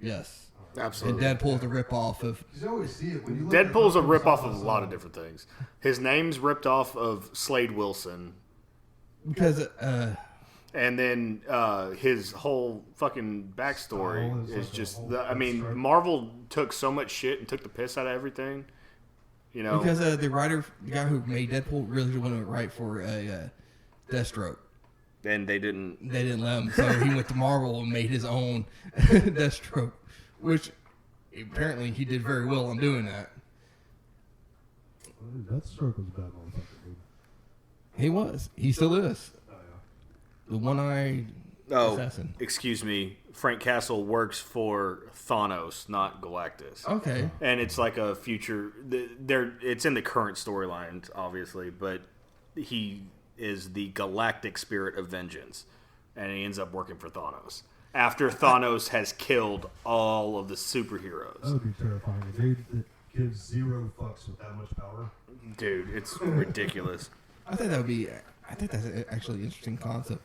A: Yes.
C: Absolutely.
A: And Deadpool's a ripoff of.
D: Because you always see it when you look at
C: Deadpool's a
D: them
C: ripoff
D: side
C: of a
D: by
C: lot of
D: side.
C: different things. His name's ripped off of Slade Wilson.
A: Because
C: And then his whole fucking backstory
D: Style is
C: is
D: like a
C: just.
D: whole
C: I mean,
D: abstract.
C: Marvel took so much shit and took the piss out of everything. You know,
A: because the guy who made Deadpool, really wanted to write for Deathstroke.
C: and they didn't.
A: They didn't let him, so he went to Marvel and made his own Deathstroke, which apparently he did very well on doing that.
D: That stroke was a bad motherfucker, dude.
A: He was. He still is.
D: Oh, yeah.
A: The one-eyed assassin.
C: Excuse me. Frank Castle works for Thanos, not Galactus.
A: Okay.
C: And it's like a future. It's in the current storyline, obviously, but he is the galactic spirit of vengeance, and he ends up working for Thanos after Thanos has killed all of the
D: That
C: superheroes.
D: would be terrifying. A dude that gives zero fucks with that much power.
C: Dude, it's ridiculous.
A: I think that's actually an interesting concept.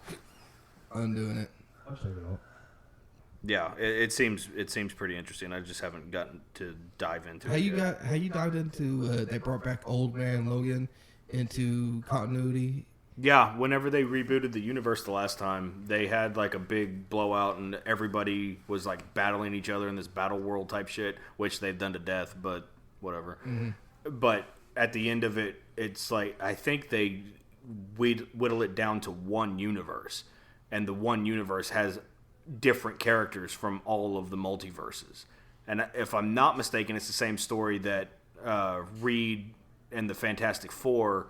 A: I'm doing it.
D: I'll check it out.
C: Yeah, it seems pretty interesting. I just haven't gotten to dive into
A: How
C: it.
A: you
C: yet.
A: how you dived into? They brought back Old Man Logan into continuity.
C: Yeah, whenever they rebooted the universe the last time, they had like a big blowout and everybody was like battling each other in this battle world type shit, which they've done to death, but whatever. But at the end of it, it's like I think they whittle it down to one universe, and the one universe has different characters from all of the multiverses. And if I'm not mistaken, it's the same story that Reed and the Fantastic Four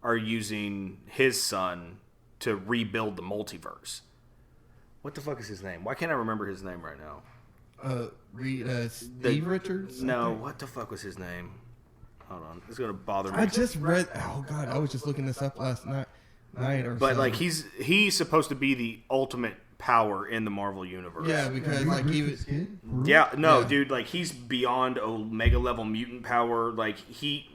C: are using his son to rebuild the multiverse. What the fuck is his name? Why can't I remember his name right now?
A: Steve Richards.
C: No, what the fuck was his name? Hold on, it's gonna bother me.
A: I just read. Oh God, I was just looking this up last night.
C: But like he's supposed to be the ultimate power in the Marvel universe.
A: yeah, because like he was.
D: Kid? For real?
C: Yeah, no,
A: Yeah.
C: dude, like he's beyond Omega level mutant power. Like he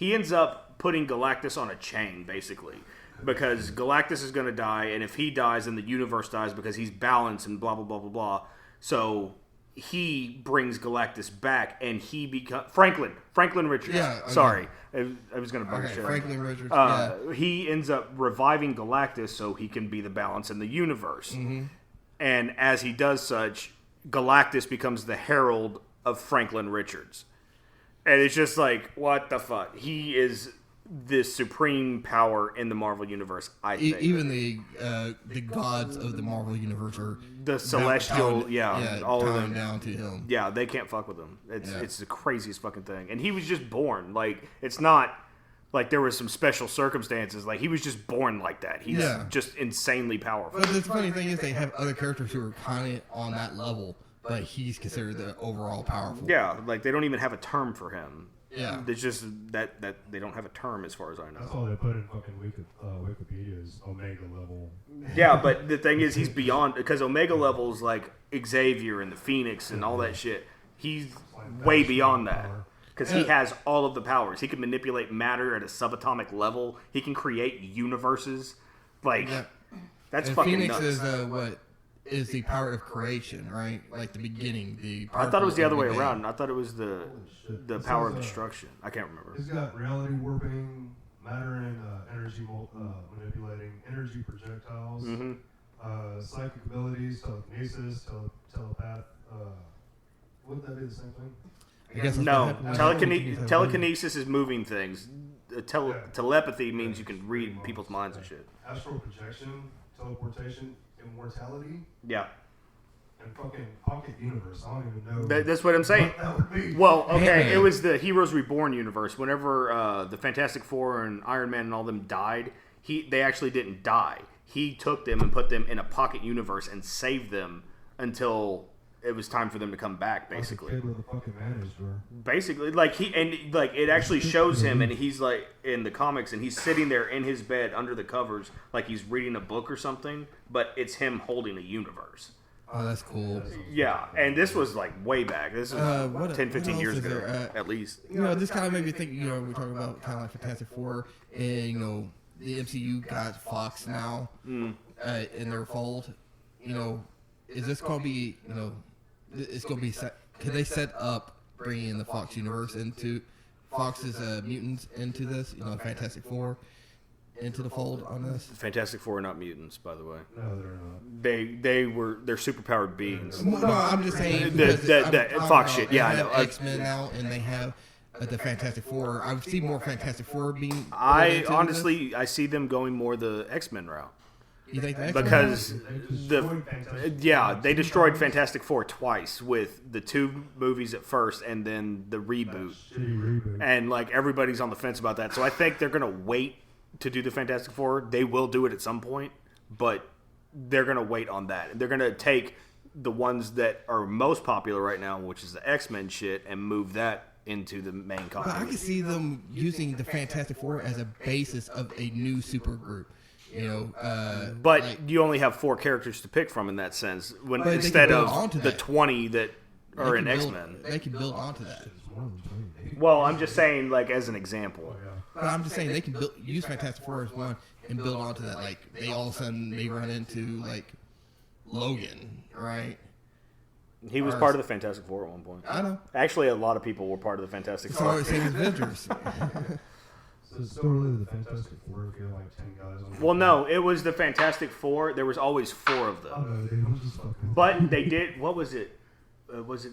C: ends up putting Galactus on a chain, basically, because Galactus is going to die, and if he dies, then the universe dies because he's balanced and blah blah blah blah blah. So he brings Galactus back, and he becomes Franklin Richards.
A: Yeah, okay.
C: Sorry, I was going to bug
A: Okay,
C: shit.
A: Franklin Richards.
C: He ends up reviving Galactus so he can be the balance in the universe.
A: Mm-hmm.
C: And as he does such, Galactus becomes the herald of Franklin Richards. And it's just like, what the fuck? He is the supreme power in the Marvel universe, I think.
A: Even the gods of the Marvel universe are
C: The Celestial, all of
A: bowing
C: them.
A: down to him.
C: Yeah, they can't fuck with him. It's
A: Yeah.
C: it's the craziest fucking thing. And he was just born. Like, it's not like there was some special circumstances. Like, he was just born like that. He's
A: Yeah.
C: just insanely powerful.
A: But the funny thing is, they have other characters who are kind of on that level but he's considered the overall powerful.
C: Yeah, like they don't even have a term for him.
A: Yeah.
C: It's just that they don't have a term as far as I know.
D: That's all they put in fucking Wikipedia is Omega level.
C: Yeah, but the thing is, he's beyond, because Omega level's like Xavier and the Phoenix and all that shit. He's way beyond that. Because he has all of the powers. He can manipulate matter at a subatomic level. He can create universes. Like, that's
A: and
C: fucking
A: Phoenix
C: nuts.
A: is what is the power of creation, right? Like the beginning.
C: I thought it was the other way
A: Big Bang.
C: around. I thought it was the power of destruction. I can't remember.
D: He's got reality warping, matter and energy manipulating, energy projectiles, psychic abilities, telekinesis, telepath. Wouldn't that be the same thing?
A: I guess
C: No, telekinesis is moving things. Telepathy means you can read people's minds and shit.
D: Astral projection, teleportation, immortality,
C: Yeah.
D: and fucking pocket universe. I don't even know.
C: That's what I'm saying.
D: What that would be.
C: Well, okay,
A: Ant-Man.
C: it was the Heroes Reborn universe. Whenever the Fantastic Four and Iron Man and all them died, they actually didn't die. He took them and put them in a pocket universe and saved them until it was time for them to come back, basically.
D: Kid with a fucking mayonnaise jar.
C: Basically, like it actually shows him, and he's like in the comics, and he's sitting there in his bed under the covers, like he's reading a book or something. But it's him holding a universe.
A: Oh, that's cool.
C: Yeah, and this was like way back. This was 10, 15 years
A: else is
C: ago,
A: there?
C: at least.
A: This kind of made me think. We're talking about kind of like Fantastic Four, and the MCU got Fox now in their fold. Is this going to be it's going to be set? Can they set up bringing the Fox universe into Fox's mutants into this? Fantastic Four into the fold on this.
C: The Fantastic Four are not mutants, by the way.
D: No, they're not.
C: They're superpowered beings.
A: No, I'm just saying
C: The Fox shit. Yeah, I know.
A: X-Men now, and they have the Fantastic Four. I would see more Fantastic Four being.
C: I honestly see them going more the X-Men route.
A: You think the X-Men?
C: Because they
D: Four
C: destroyed
D: twice.
C: Fantastic Four twice with the 2 movies at first and then the reboot.
D: Shitty reboot.
C: And like everybody's on the fence about that. So I think they're gonna wait to do the Fantastic Four. They will do it at some point, but they're gonna wait on that. They're gonna take the ones that are most popular right now, which is the X-Men shit, and move that into the main
A: But I
C: continuity.
A: can see them using the Fantastic Four as a basis of a new super group.
C: But
A: like,
C: you only have 4 characters to pick from in that sense,
A: But they can
C: instead
A: build
C: of
A: onto
C: the
A: that.
C: 20 that
A: they
C: are
A: can
C: in
A: build-
C: X-Men.
A: They can build onto that.
C: Well, I'm just saying, like, as an example.
A: But I'm just saying they can use Fantastic Four as one and build onto that. Like they all of a sudden may run into like Logan, right?
C: He was part of the Fantastic Four at one point.
A: I know.
C: Actually, a lot of people were part of the Fantastic
A: It's
C: Four.
A: always same as Avengers.
D: So it's still really the Fantastic Four if you have like 10 guys on
C: Well, no, it was the Fantastic Four. There was always 4 of
D: I
C: them.
D: don't know, dude. I'm just fucking.
C: But they did, what was it? Was it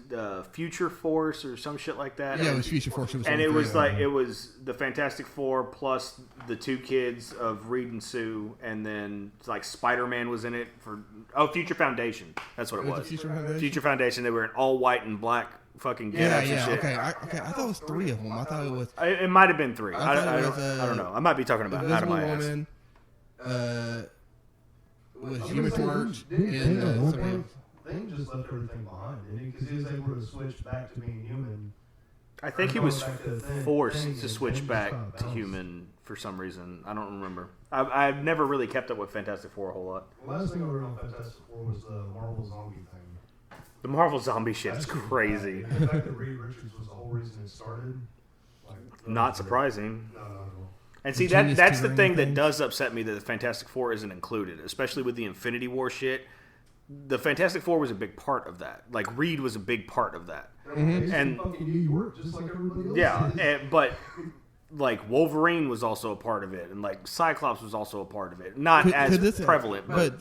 C: Future Force or some shit like that?
A: Yeah, it was Future Force.
C: And it was like, it was the Fantastic Four plus the 2 kids of Reed and Sue, and then like Spider-Man was in it for Future Foundation. That's what it
A: Was it
C: was.
A: Future Foundation?
C: Future Foundation. They were in all white and black fucking
A: Yeah,
C: get-ups
A: yeah.
C: and shit.
A: Okay, I thought it was 3 of them. I thought it was
C: It might have been 3.
A: I thought it was,
C: I don't know. I might be talking about it out of
A: Invisible
C: my ass.
A: Woman. Was
D: I
A: Human
D: was like,
A: Torch
D: didn't
A: and
D: at one
A: somebody
D: point, Thing just left everything behind, because he was able to switch back to being human.
C: I think he
D: Going
C: was
D: back to the thing-
C: forced
D: thing
C: to
D: and
C: switch
D: then
C: back
D: just
C: to
D: bounce.
C: human for some reason. I don't remember. I've never really kept up with Fantastic Four a whole lot.
D: The last thing I read on Fantastic Four was the Marvel zombie thing.
C: The Marvel zombie shit is
D: That shit was
C: crazy.
D: bad. The fact that Reed Richards was the whole reason it started. Like,
C: Not surprising.
D: No, not at all.
C: And see,
A: Genius
C: that's the
A: tutoring
C: thing that
A: things.
C: does upset me that the Fantastic Four isn't included, especially with the Infinity War shit. The Fantastic Four was a big part of that. Like, Reed was a big part of that.
D: Based
C: And-
D: in fucking New York, just like everybody else.
C: Yeah,
D: is.
C: but like Wolverine was also a part of it, and like Cyclops was also a part of it. Not as
A: Could this-
C: prevalent, but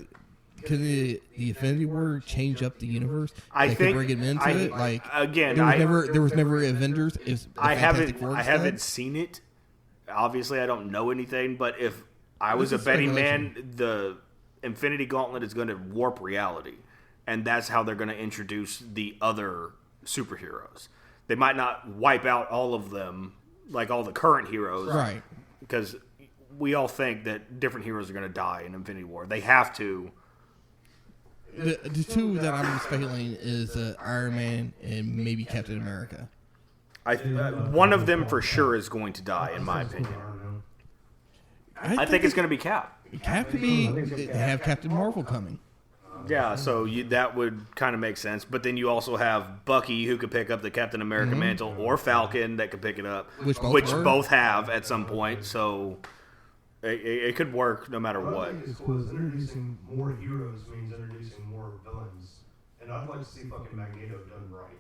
A: can the Infinity War change up the universe?
C: I
A: They
C: think
A: could bring him into
C: I-
A: it. Like
C: again,
A: there was never Avengers. It was the
C: I
A: Fantastic
C: haven't
A: Four
C: I
A: instead.
C: haven't seen it. Obviously, I don't know anything. But if I was a
A: This is
C: betting
A: speculation.
C: man, the Infinity Gauntlet is going to warp reality, and that's how they're going to introduce the other superheroes. They might not wipe out all of them, like all the current heroes,
A: Right.
C: Because we all think that different heroes are going to die in Infinity War. They have to.
A: The two that I'm speculating is Iron Man and maybe Captain America.
C: One of them for sure is going to die, in my opinion. I think it's going to be Cap.
A: Cap could be. They have Captain Marvel coming.
C: Yeah, so that would kind of make sense. But then you also have Bucky, who could pick up the Captain America mantle, or Falcon that could pick it up, which both have at some point. So it could work no matter what.
D: I think it's cool is introducing more heroes means introducing more villains, and I'd like to see fucking Magneto done right.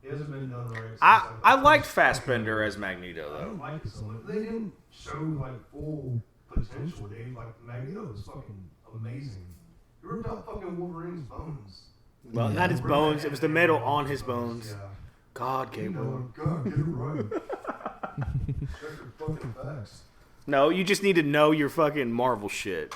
D: He hasn't been done right.
C: I liked Fassbender as Magneto
D: I
C: though.
D: don't like it so much. They didn't show like full potential, dude. Like Magneto was fucking amazing. He ripped out fucking Wolverine's bones.
C: Well, not his bones. It was the metal on his bones.
D: Yeah.
C: God gave him.
D: God, get it right. Check your fucking facts.
C: No, you just need to know your fucking Marvel shit,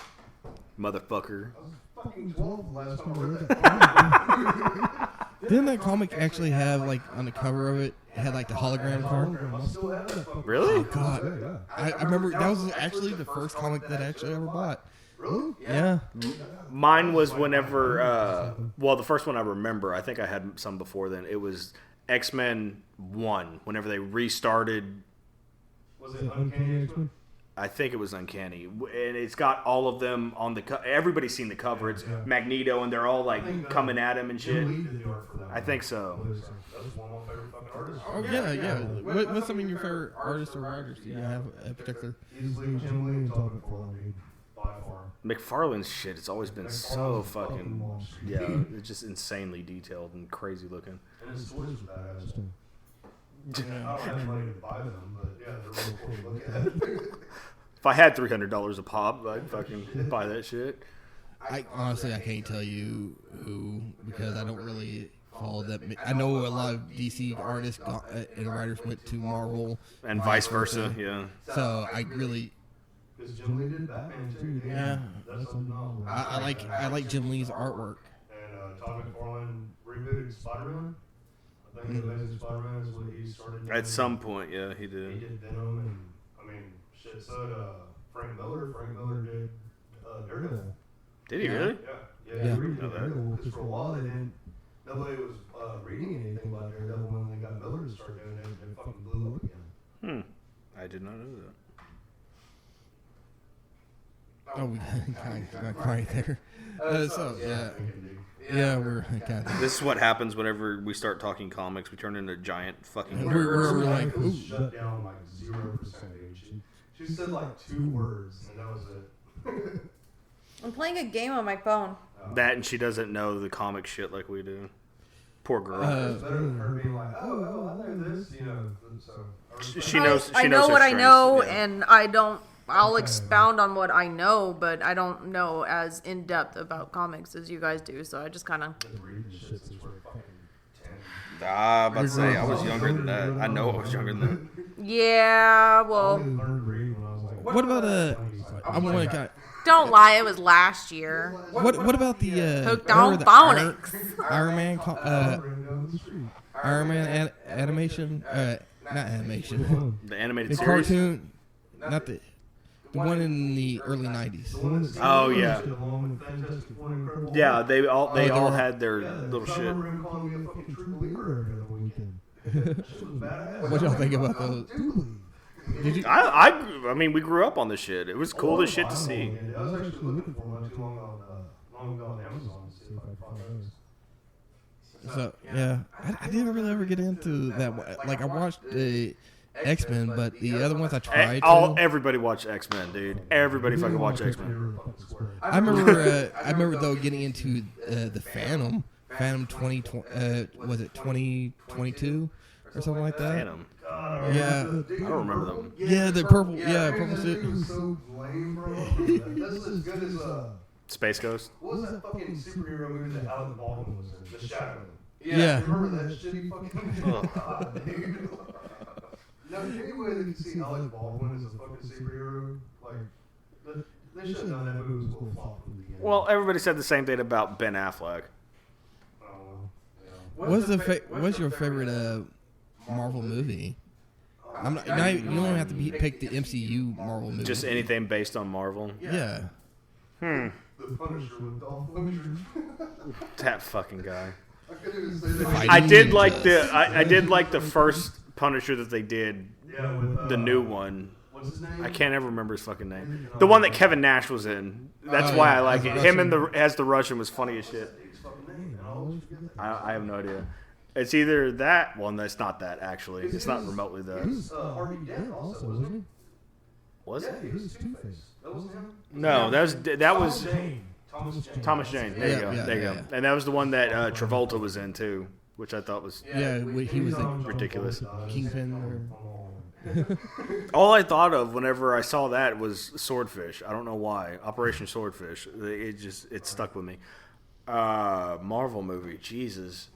C: motherfucker.
D: I was fucking 12 last time I read that.
A: Didn't that comic actually have, like, on the cover of it, it had, like, the hologram card?
D: I still have that fucking.
C: Really?
A: Oh, God. I remember that was actually the first comic that I actually ever bought.
D: Really?
A: Yeah.
C: Mine was whenever, the first one I remember, I think I had some before then. It was X-Men 1, whenever they restarted.
D: Was it Uncanny X-Men?
C: I think it was Uncanny. And it's got all of them on the cover. Everybody's seen the cover. It's Magneto, and they're all, like, coming at him and shit.
D: Jim Lee did the art for that
C: I
D: one.
C: think so.
D: That was one of my favorite fucking artists.
A: Oh, yeah. What's some of your favorite artists or writers? Do you have a particular?
D: Easily Jim Lee and Todd McFarlane, dude. By far.
C: McFarlane's shit has always been so fucking... Yeah, it's just insanely detailed and crazy looking.
D: And his toys are badass, too. I don't have money to buy them, but yeah, they're real cool to look at.
C: If I had $300 a pop, I'd fucking buy that shit.
A: I honestly, I can't tell you who, because I don't really follow that. I know a lot of DC artists and writers went to Marvel.
C: And vice versa, yeah.
A: So I really...
D: Because Jim Lee did Batman, too.
A: Yeah.
D: That's phenomenal.
A: I like Jim Lee's artwork.
D: And Todd McFarlane rebooted Spider-Man. I think the Amazing Spider-Man is what he started doing.
C: At some point, yeah, he
D: He
C: did.
D: did Venom, and I mean, shit. So did Frank Miller. Frank Miller did Daredevil.
C: Did he really?
D: Yeah.
A: Yeah.
D: He redid
C: Know that.
D: Daredevil because for a while they didn't. Nobody was reading anything about Daredevil when they got Miller to start doing it, and it fucking blew up again.
C: I did not know that.
A: Oh, we kind of got quiet there. Yeah, we're kind of...
C: This is what happens whenever we start talking comics. We turn into giant fucking...
A: We're like,
D: was
A: ooh.
D: shut down like 0%. She said like 2 words, and that was it.
B: I'm playing a game on my phone.
C: That and she doesn't know the comic shit like we do. Poor girl.
D: It's better than her being like, oh, I know this, you know. So
C: She knows. She
B: I
C: knows
B: know
C: her
B: what I
C: strengths,
B: know,
C: yeah.
B: and I don't. I'll expound on what I know, but I don't know as in depth about comics as you guys do. So I just kind of.
C: I'm about to say I was younger than that. I know I was younger than that.
B: Yeah, well,
A: What about I want to
B: don't lie. It was last year.
A: What about the
B: Hooked
A: remember
B: on
A: the
B: phonics.
A: Iron Man animation? Not animation.
C: The animated
A: The
C: series.
A: cartoon, not the one in the early '90s.
C: Oh yeah. Yeah, they all
A: they're-
C: had their little shit.
A: What y'all think about those? Did you?
C: I mean, we grew up on this shit. It was cool as shit to see.
D: I was actually looking for one too long ago on Amazon to see if I could find those.
A: So yeah, I didn't really ever get into that. Like I watched the X-Men, but the other ones I tried to.
C: Everybody watched X-Men, dude. Everybody fucking watched X-Men.
A: I remember though getting into the Phantom 2020. Was it 2022 or something like that?
C: Phantom.
A: Yeah.
C: I don't remember them.
A: Yeah, the purple. Yeah, purple suit.
D: It was so lame, bro. This is as good as
C: Space Ghost.
D: what was that fucking superhero movie that Alec Baldwin was in? The Shadow.
A: Yeah.
D: Remember that shitty fucking God, dude. Now, any way they can see Alec Baldwin as a fucking superhero, like, they should have done that movie was a little flop from the beginning.
C: Well, everybody said the same thing about Ben Affleck.
D: I don't know. Yeah.
A: What's your favorite Marvel movie? You don't have to pick the MCU Marvel movie.
C: Just anything based on Marvel.
A: Yeah.
D: The Punisher with Dolph Lundgren.
C: That fucking guy.
D: I couldn't even say that.
C: I did like I did like the first Punisher that they did.
D: Yeah, with,
C: The new one.
D: What's his name?
C: I can't ever remember his fucking name. The one that Kevin Nash was in. That's why I like it. Him and as the Russian was funny as shit. I have no idea. It's either that. Well, no, it's not that actually. It's not remotely that.
D: Harvey Dent also, wasn't he?
C: Was it?
D: He was Two-Face. That wasn't him?
C: No, that was
D: Thomas Jane.
C: There you go.
A: Yeah,
C: There you go.
A: yeah.
C: And that was the one that Travolta was in too, which I thought was
A: Yeah, he was like
C: ridiculous.
A: Kingpin. Or...
C: All I thought of whenever I saw that was Swordfish. I don't know why. Operation Swordfish. It stuck with me. Marvel movie. Jesus.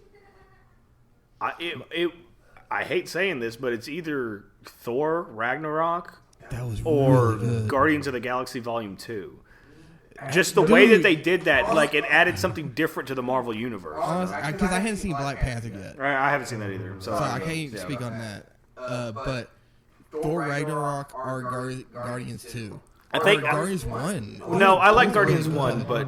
C: I hate saying this, but it's either Thor Ragnarok
A: That was
C: or
A: really good.
C: Guardians of the Galaxy Volume 2. Just the way that they did that, like it added something different to the Marvel universe.
A: Because I hadn't seen Black Panther yet,
C: I haven't seen that either, so
A: so I can't speak on that. But Thor Ragnarok or Guardians 2.
C: I think
A: Guardians 1.
C: No, I like Guardians 1, but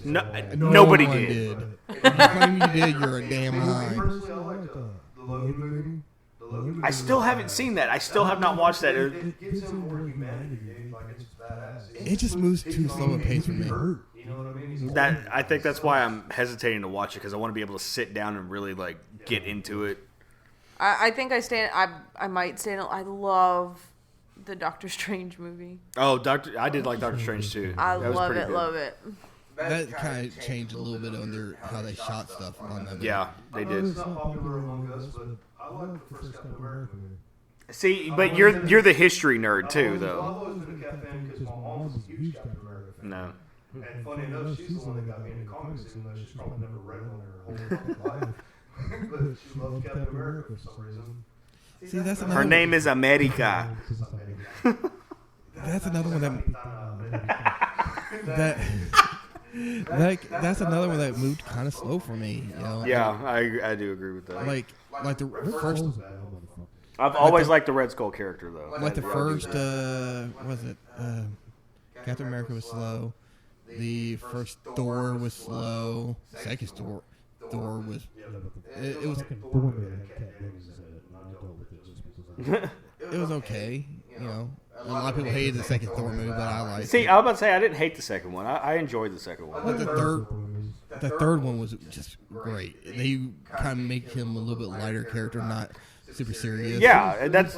C: nobody
A: one
C: did.
A: If you claim you did, you're a damn lie.
D: Personally, I like the Logan movie. The Logan
C: I still haven't seen that. I still have not watched that.
D: It gives him more humanity. Like it's badass.
A: It just moves too slow a pace for me.
D: You know what I mean? He's
C: I think that's why I'm hesitating to watch it because I want to be able to sit down and really like get into it.
B: I think I might stand. I love the Doctor Strange movie.
C: Oh, I did like Doctor Strange too.
B: I
C: That was
B: love
C: pretty
B: it.
C: good.
B: Love it.
A: That kind of changed a little bit on how they shot stuff on that movie.
C: Yeah, they did.
D: It's not popular among us, but I like the first Captain America movie.
C: See, but you're the history nerd too,
D: I've
C: though.
D: always been a Cap fan because my mom was a huge Captain America fan.
C: No.
D: And funny enough, she's the one that got me into comics, even though she's probably never read one in her whole life. But she loves Captain America for some reason.
A: See, that's another
C: Her name is America.
A: That's another one that's another one that moved kind of slow for me. You know?
C: Yeah, I do agree with that.
A: Like the first,
C: I've always liked the Red Skull character though.
A: like the first, what was it? Captain America was slow. The first Thor was slow. Second Thor was. It was. It was okay. You know, a lot of people hated the second Thor movie, but I liked
C: See,
A: it.
C: I was about to say I didn't hate the second one. I enjoyed the second one.
A: But the third one was just great. They kind of make him a little bit lighter character, not super serious.
C: Yeah, and that's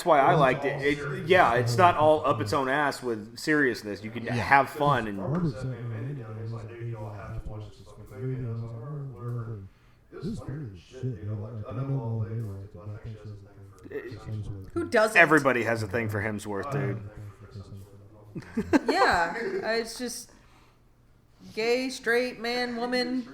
C: why I liked it. It's not all up its own ass with seriousness. You can have fun and.
B: Who doesn't?
C: Everybody has a thing for Hemsworth, dude.
B: Yeah, it's just gay, straight, man, woman.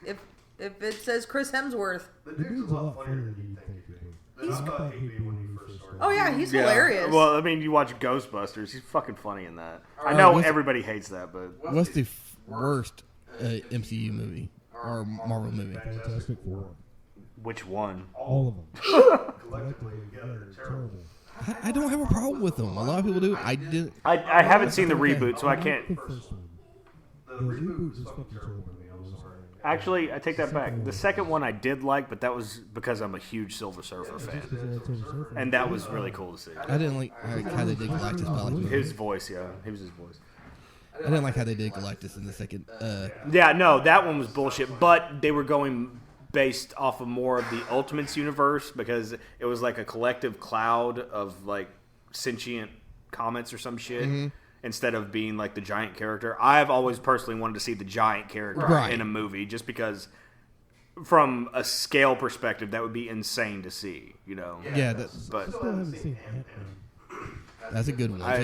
B: If it says Chris Hemsworth,
D: The dude's a lot funnier than you think. I thought he'd be when he first started.
B: oh yeah, he's hilarious.
C: Well, I mean, you watch Ghostbusters. He's fucking funny in that. I know everybody hates that, but
A: What's the worst MCU movie or Marvel movie?
I: Fantastic Four.
C: which one?
I: All of them.
D: Collectively together, they're terrible.
A: I don't have a problem with them. A lot of people do. I didn't.
C: I haven't seen the reboot, so I can't.
I: The first one.
D: The reboot is fucking terrible to me. I'm sorry.
C: Actually, I take that back. The second one I did like, but that was because I'm a huge Silver Surfer fan, and that was really cool to see.
A: I didn't like how they did Galactus. But I liked the movie.
C: His voice, yeah, he was his voice.
A: I didn't like how they did Galactus in the second.
C: Yeah, no, that one was bullshit. But they were going based off of more of the Ultimates universe because it was like a collective cloud of like sentient comets or some shit instead of being like the giant character. I've always personally wanted to see the giant character in a movie just because from a scale perspective that would be insane to see, you know.
A: Yeah,
C: but
I: I still haven't seen Ant-Man.
A: that's a good one too.
C: I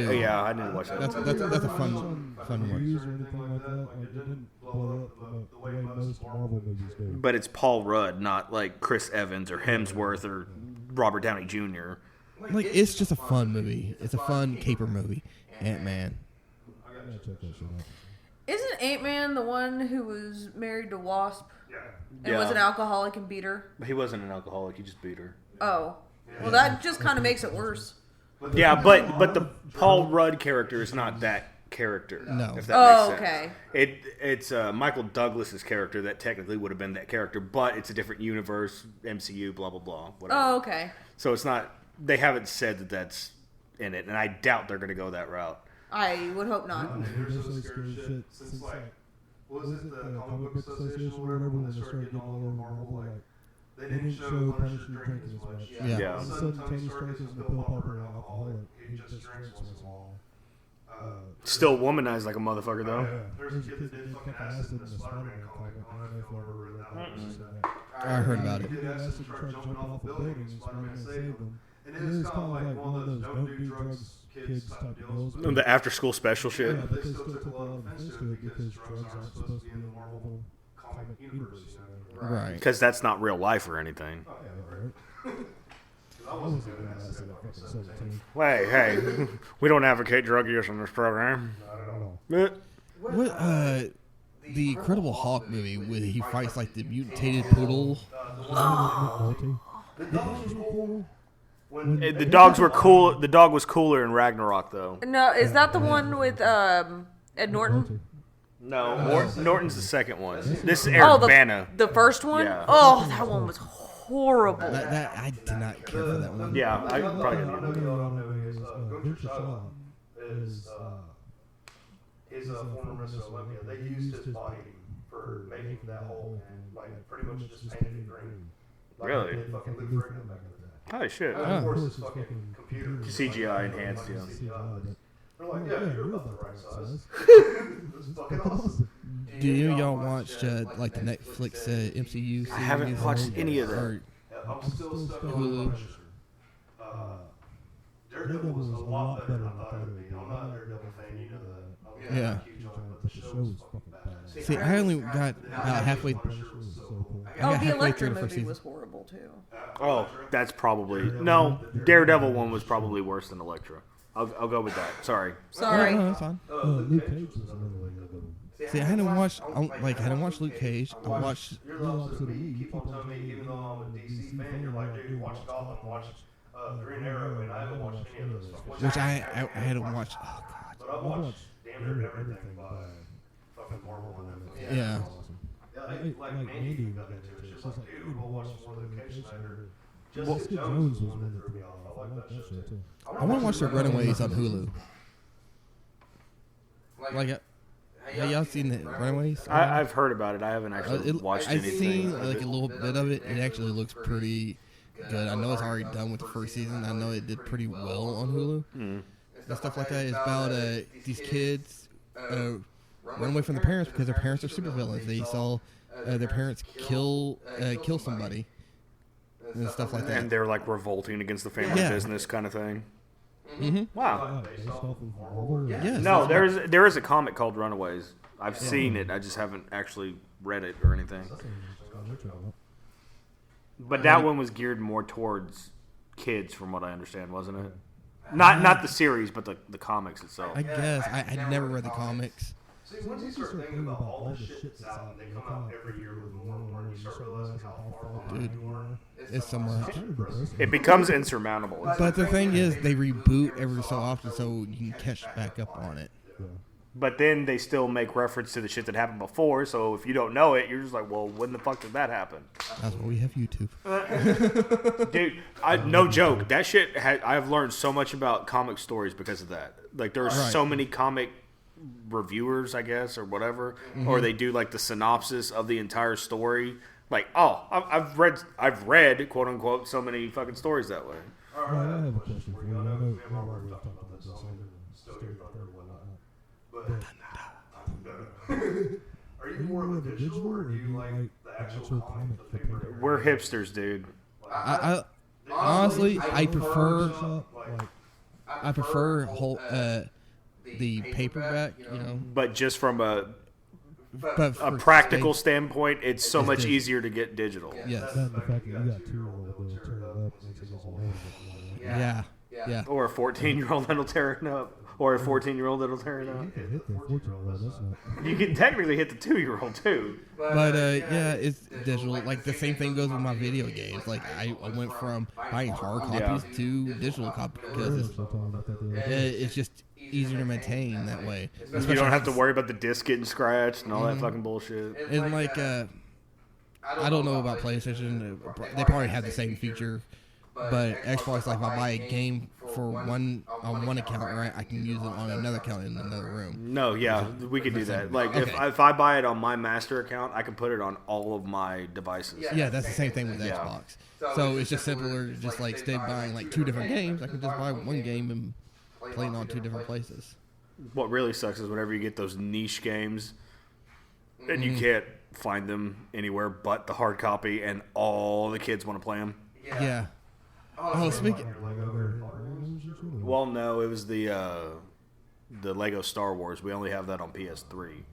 C: didn't watch that.
A: That's a fun one.
I: Reviews or anything like that. Like, it didn't blow up the way most Marvel movies do.
C: But it's Paul Rudd, not like Chris Evans or Hemsworth or Robert Downey Jr.
A: Like it's just a fun movie. It's a fun caper movie. Ant-Man.
I: I gotta check that shit out.
B: Isn't Ant-Man the one who was married to Wasp and
C: Yeah.
B: was an alcoholic and beat her?
C: He wasn't an alcoholic. He just beat her.
B: Oh, well, that just kind of makes it worse.
C: Yeah, but the Paul Rudd character is not that character.
A: No.
C: If that makes sense.
B: Okay.
C: It's Michael Douglas's character that technically would have been that character, but it's a different universe, MCU, blah blah blah. Whatever.
B: Oh, okay.
C: So it's not. They haven't said that that's in it, and I doubt they're going to go that route.
B: I would hope not.
D: There's some scary shit since like, what was it, the Comic Book Association or whatever, when they started getting all over Marvel, like, they didn't show Punisher drinking as much.
A: Yeah.
D: All of a sudden, Tony Stark isn't a pill popper and alcoholic. He just drinks once in a while.
C: Still womanized like a motherfucker, though.
D: There's a kid that did fucking acid in the Spider-Man comic. I don't know if you ever read that.
A: I heard about it.
D: He did acid and started jumping off a building, and Spider-Man saved him. And it was kind of like one of those don't do drugs kids type deals.
C: The after-school special shit.
D: Yeah, but they still took a lot of offense to it because drugs aren't supposed to be in the Marvel comic universe. You know?
A: Right.
C: Because that's not real life or anything.
D: Oh, yeah, right. I wasn't doing acid at fucking 17.
C: Hey, we don't advocate drug use on this program.
D: Not at all.
A: What the Incredible Hulk movie where he fights like the mutated poodle?
C: The dogs were cool. The dog was cooler in Ragnarok, though.
B: No, is that the one with Ed Norton?
C: No, Norton's the second one. This is Eric Bana.
B: The first one?
C: Yeah.
B: Oh, that one was horrible.
A: That I did not care for that one.
C: Yeah, I probably
D: Gunter
C: didn't.
D: Shaw is a former Mr. Olympia. They used his body for making that whole, and like pretty much just painted it green. Like,
C: Really?
D: they fucking Lou Ferrigno back in the day.
C: Holy shit.
D: Of course, it's fucking computer
C: CGI enhanced, yeah.
D: They're like, yeah, you're about the right size. This is fucking awesome.
A: Do y'all watch like the Netflix MCU series?
C: I haven't watched any of that.
A: Or
D: I'm still stuck on
A: Hulu.
D: the Punisher. Daredevil was a lot better than I thought it would be. I'm not a Daredevil fan, you know that. I'm
A: Yeah.
D: not huge on it, but the show was fucking badass.
A: See, I only got about halfway.
D: Punisher was so cool.
A: I got
B: The
A: halfway
B: Electra
A: through the first
B: movie
A: season.
B: was horrible too.
C: Oh, that's probably no. Daredevil one was probably worse than Elektra. I'll go with that. Sorry.
B: Sorry.
A: No, that's fine.
D: Luke Cage was another really good one.
A: See, I hadn't watched I hadn't watched Luke Cage. I watched
D: You're the opposite of me. You keep on telling me, even though I'm a DC fan, you're like, dude, watch Gotham, watch Green Arrow, and I haven't watched any of those stuff.
A: which I hadn't watched. Oh god.
D: But I've watched damn near everything by fucking Marvel and everything.
A: Yeah.
D: Yeah, like Mandy got into it. She's like, dude, we'll watch more Luke Cage later. Jessica Jones was one that threw me off. I like that show too.
A: I want to watch the Runaways on Hulu. Like, have y'all seen the Runaways?
C: I've heard about it. I haven't actually watched
A: I've
C: anything.
A: seen like a little bit of it. It actually looks pretty good. I know it's already done with the first season. I know it did pretty well on Hulu. And stuff like that is about these kids run away from their parents because their parents are supervillains. They saw their parents kill somebody and stuff like that.
C: And they're like revolting against the family business kind of thing.
A: Mm-hmm.
C: Wow.
D: Based off of Marvel.
A: Yes.
C: No, there is a comic called Runaways. I've seen it. I just haven't actually read it or anything. But that one was geared more towards kids, from what I understand, wasn't it? Not the series, but the comics itself.
A: I guess I never read the comics.
D: See, once you start thinking about all the shit that's out, and they come out every year with more and more, and you start realizing how far behind you are.
A: It's so much.
C: It becomes insurmountable.
A: But the thing is, they reboot every so often, so you can catch back up on it.
C: But then they still make reference to the shit that happened before, so if you don't know it, you're just like, well, when the fuck did that happen?
A: That's why we have YouTube.
C: Dude, no joke. That shit, I've learned so much about comic stories because of that. Like, there are so many comic reviewers, I guess, or whatever, or they do like the synopsis of the entire story. Like, oh, I've read quote unquote so many fucking stories that way.
D: All right, I have a question for you. I know we already talked about this, so I'm still here and whatnot. But are you more of a digital, or do you like the actual comic, the paper?
C: We're hipsters, dude.
A: I honestly, I prefer whole the paperback, you know.
C: But just from a
A: But
C: practical standpoint, it's so much easier to get digital.
A: Yes.
D: And the fact that you got 2-year-old that'll turn it up makes it just a little bit more.
A: Yeah.
C: Or a 14-year-old that'll tear it up. Or a 14-year-old that'll tear it out.
I: You can hit the 14-year-old. That's not.
C: You can technically hit the 2-year-old too.
A: But yeah, it's digital. Like the same thing goes with my video games. Like I went from buying hard copies to digital copies because it's just easier to maintain that way.
C: You don't have to worry about the disc getting scratched and all that fucking bullshit.
A: And like, I don't know about PlayStation. They probably have the same feature, but Xbox, like if I buy a game for one account, right, I can use it on another account in another room.
C: No, yeah, we could do that. Like if I buy it on my master account, I can put it on all of my devices.
A: Yeah, that's the same thing with Xbox. So it's just simpler, just like instead of buying like 2 different games, I can just buy one game and play it on 2 different places.
C: What really sucks is whenever you get those niche games and you can't find them anywhere but the hard copy, and all the kids want to play them.
A: Yeah. Oh, speaking.
C: Well, no, it was the Lego Star Wars. We only have that on PS3.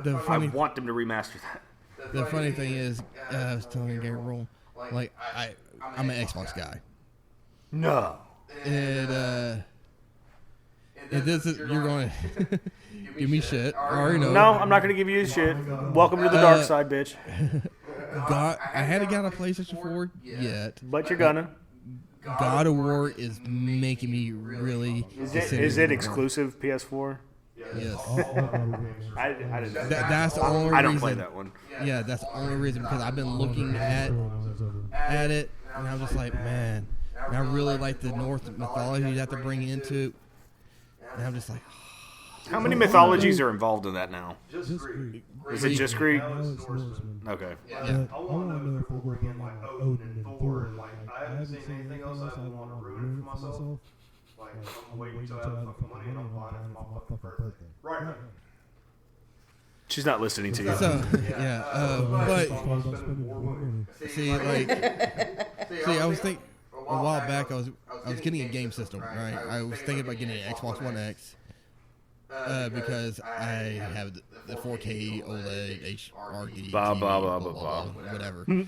C: I want them to remaster that.
A: The funny thing is, I was telling Gabriel, like I'm an Xbox guy.
C: No.
A: And this is, you're going to give me shit. I already know.
C: No, I'm not going to give you shit. Welcome to the dark side, bitch.
A: I hadn't got a PlayStation 4 yet.
C: But you're gonna.
A: God of War is making me really.
C: Is it exclusive PS4?
A: Yes.
C: I didn't.
A: That's the only reason.
C: I don't play that one.
A: Yeah, that's the only reason because I've been looking at it and I'm just like, man, I really like the Norse mythology that they're bringing into it. And I'm just like,
C: how many mythologies are involved in that now?
I: Just Greek.
C: Is it just Greek?
I: Now it's Norseman.
C: Okay.
A: yeah.
I: I want to know if they're going to bring like Odin and Thor.
D: Like, I haven't seen anything else. I don't want to ruin it for myself. Like, I'm waiting until I have fucking money and I'm buying it for my fucking birthday. Right now.
C: She's not listening to you.
A: So yeah, but see, I was thinking a while back. I was getting a game system, right? I was thinking about getting an Xbox One X because I have the 4K OLED HRD,
C: Blah, blah, blah, blah, blah.
A: whatever. You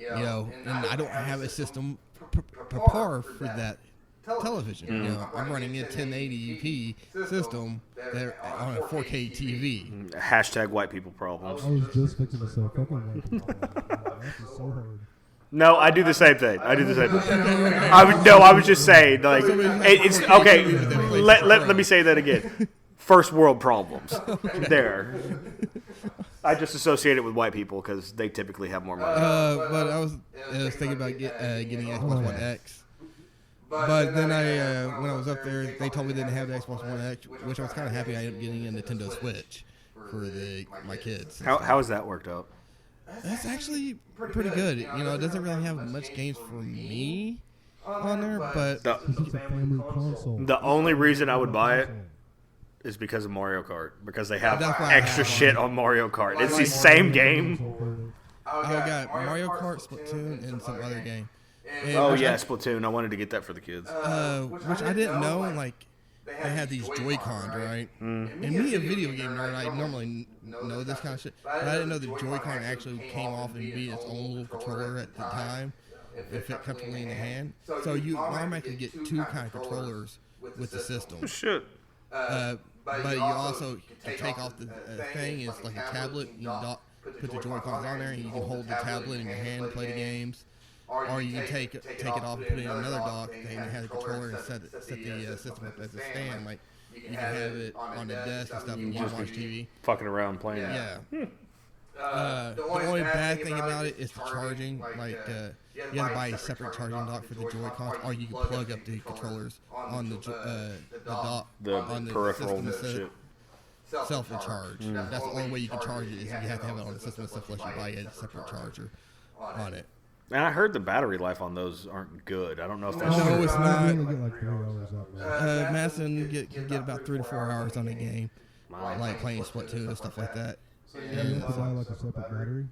A: know, and I don't have a system prepared for that television. You know, I'm running a 1080p system that on a 4K TV.
C: Hashtag white people problems.
I: I was just fixing to say, fucking white people. That's just so hard.
C: No, I do the same thing. I was just saying, like, it's okay. Let me say that again. First world problems. There. I just associate it with white people because they typically have more money.
A: But I was thinking about getting Xbox One X. But then when I was up there, they told me they didn't have the Xbox One X, which I was kind of happy. I ended up getting a Nintendo Switch for my kids.
C: How has that worked out?
A: That's actually pretty good. You know, it doesn't really have much games for me on there, but
I: It's a family console.
C: The only reason I would buy it is because of Mario Kart. Because they have
A: That's why I
C: extra
A: have
C: shit on Mario Kart. It's the same game.
A: I got Mario Kart, Splatoon, and some other game. And
C: Oh, yeah, Splatoon. I wanted to get that for the kids.
A: which I didn't know, like, they had these Joy-Cons, right? And me, a video game nerd, I normally know this kind of shit, but I didn't know the Joy-Con actually came off and be its own little controller at the time. It fit comfortably in the hand. So you automatically get 2 kind of controllers with the system.
C: Shit.
A: But you also can take off the thing. It's like a tablet. You put the Joy-Cons on there, and you can hold the tablet in your hand and play the games. Or you can take it off and put it in another dock and have the controller and set the system up as a stand. Like you can have it on the desk and stuff, and you can watch TV.
C: Fucking around playing.
A: Yeah. The only bad thing about it is the charging. Like you have to buy a separate charging dock for the Joy-Cons, or you can plug up the controllers on the dock on the
C: peripheral
A: system
C: shit.
A: Self to charge. That's the only way you can charge it is you have to have it on the system itself, unless you buy a separate charger on it.
C: And I heard the battery life on those aren't good. I don't know if that's
A: No,
C: true.
A: it's
I: You
A: not.
I: only get like 3 hours out, man.
A: Madison get about 3 to 4 hours on a game, like playing Splatoon and stuff like that.
I: You have to buy like a separate battery.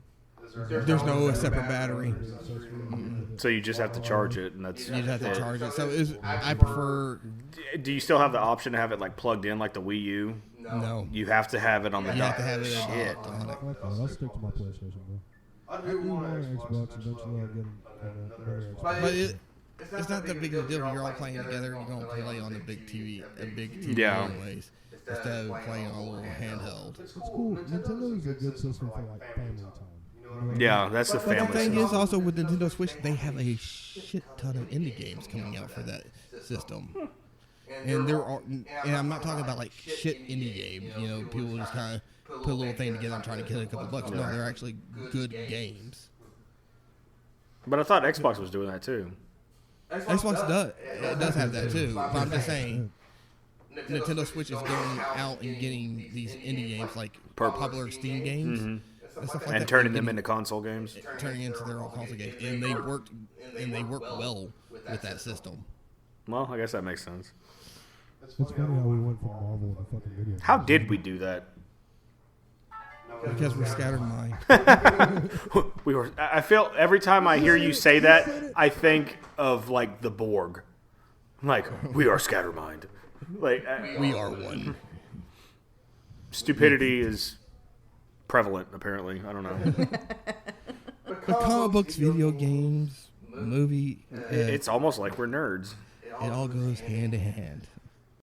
A: There's no separate battery.
C: So you just have to charge it, and that's
A: You just have to charge it. So I prefer
C: Do you still have the option to have it like plugged in like the Wii U?
A: no.
C: You have to have it on the
A: You
C: dock.
A: have to have it
C: Shit.
A: on it.
I: Fuck that. I'll stick to my PlayStation, bro. I do want an Xbox. Eventually, I'll get another Xbox.
A: But it's not that big of a deal. You're all playing together. You're going to play on the big TV,
C: Yeah.
A: anyways, instead of playing on a little handheld.
I: It's cool. Nintendo's a good system for like family time. You know what I mean?
C: Yeah, that's the
A: But the
C: family
A: thing
C: stuff.
A: is, also with Nintendo Switch, they have a shit ton of indie games coming out for that system. And there are, and I'm not talking about like shit indie games. You know, people just kind of put a little thing together and trying to get a couple bucks. No, they're actually good games.
C: But I thought Xbox was doing that too.
A: Xbox does have that too. But I'm just saying, Nintendo Switch is going out and getting these indie games like popular Steam games and stuff like
C: And
A: that,
C: turning them into console games.
A: turning into their own console games, and they work well with that system.
C: Well, I guess that makes sense.
I: It's funny how we went from Marvel to fucking video.
C: How did we do that?
A: Because we're scattered mind.
C: We were. I feel every time I hear you say that, I think of like the Borg. Like we are scattermind. Like
A: We are one.
C: stupidity is prevalent. Apparently, I don't know.
A: But comic books, video games, movie,
C: It's almost like we're nerds.
A: it all goes hand in hand.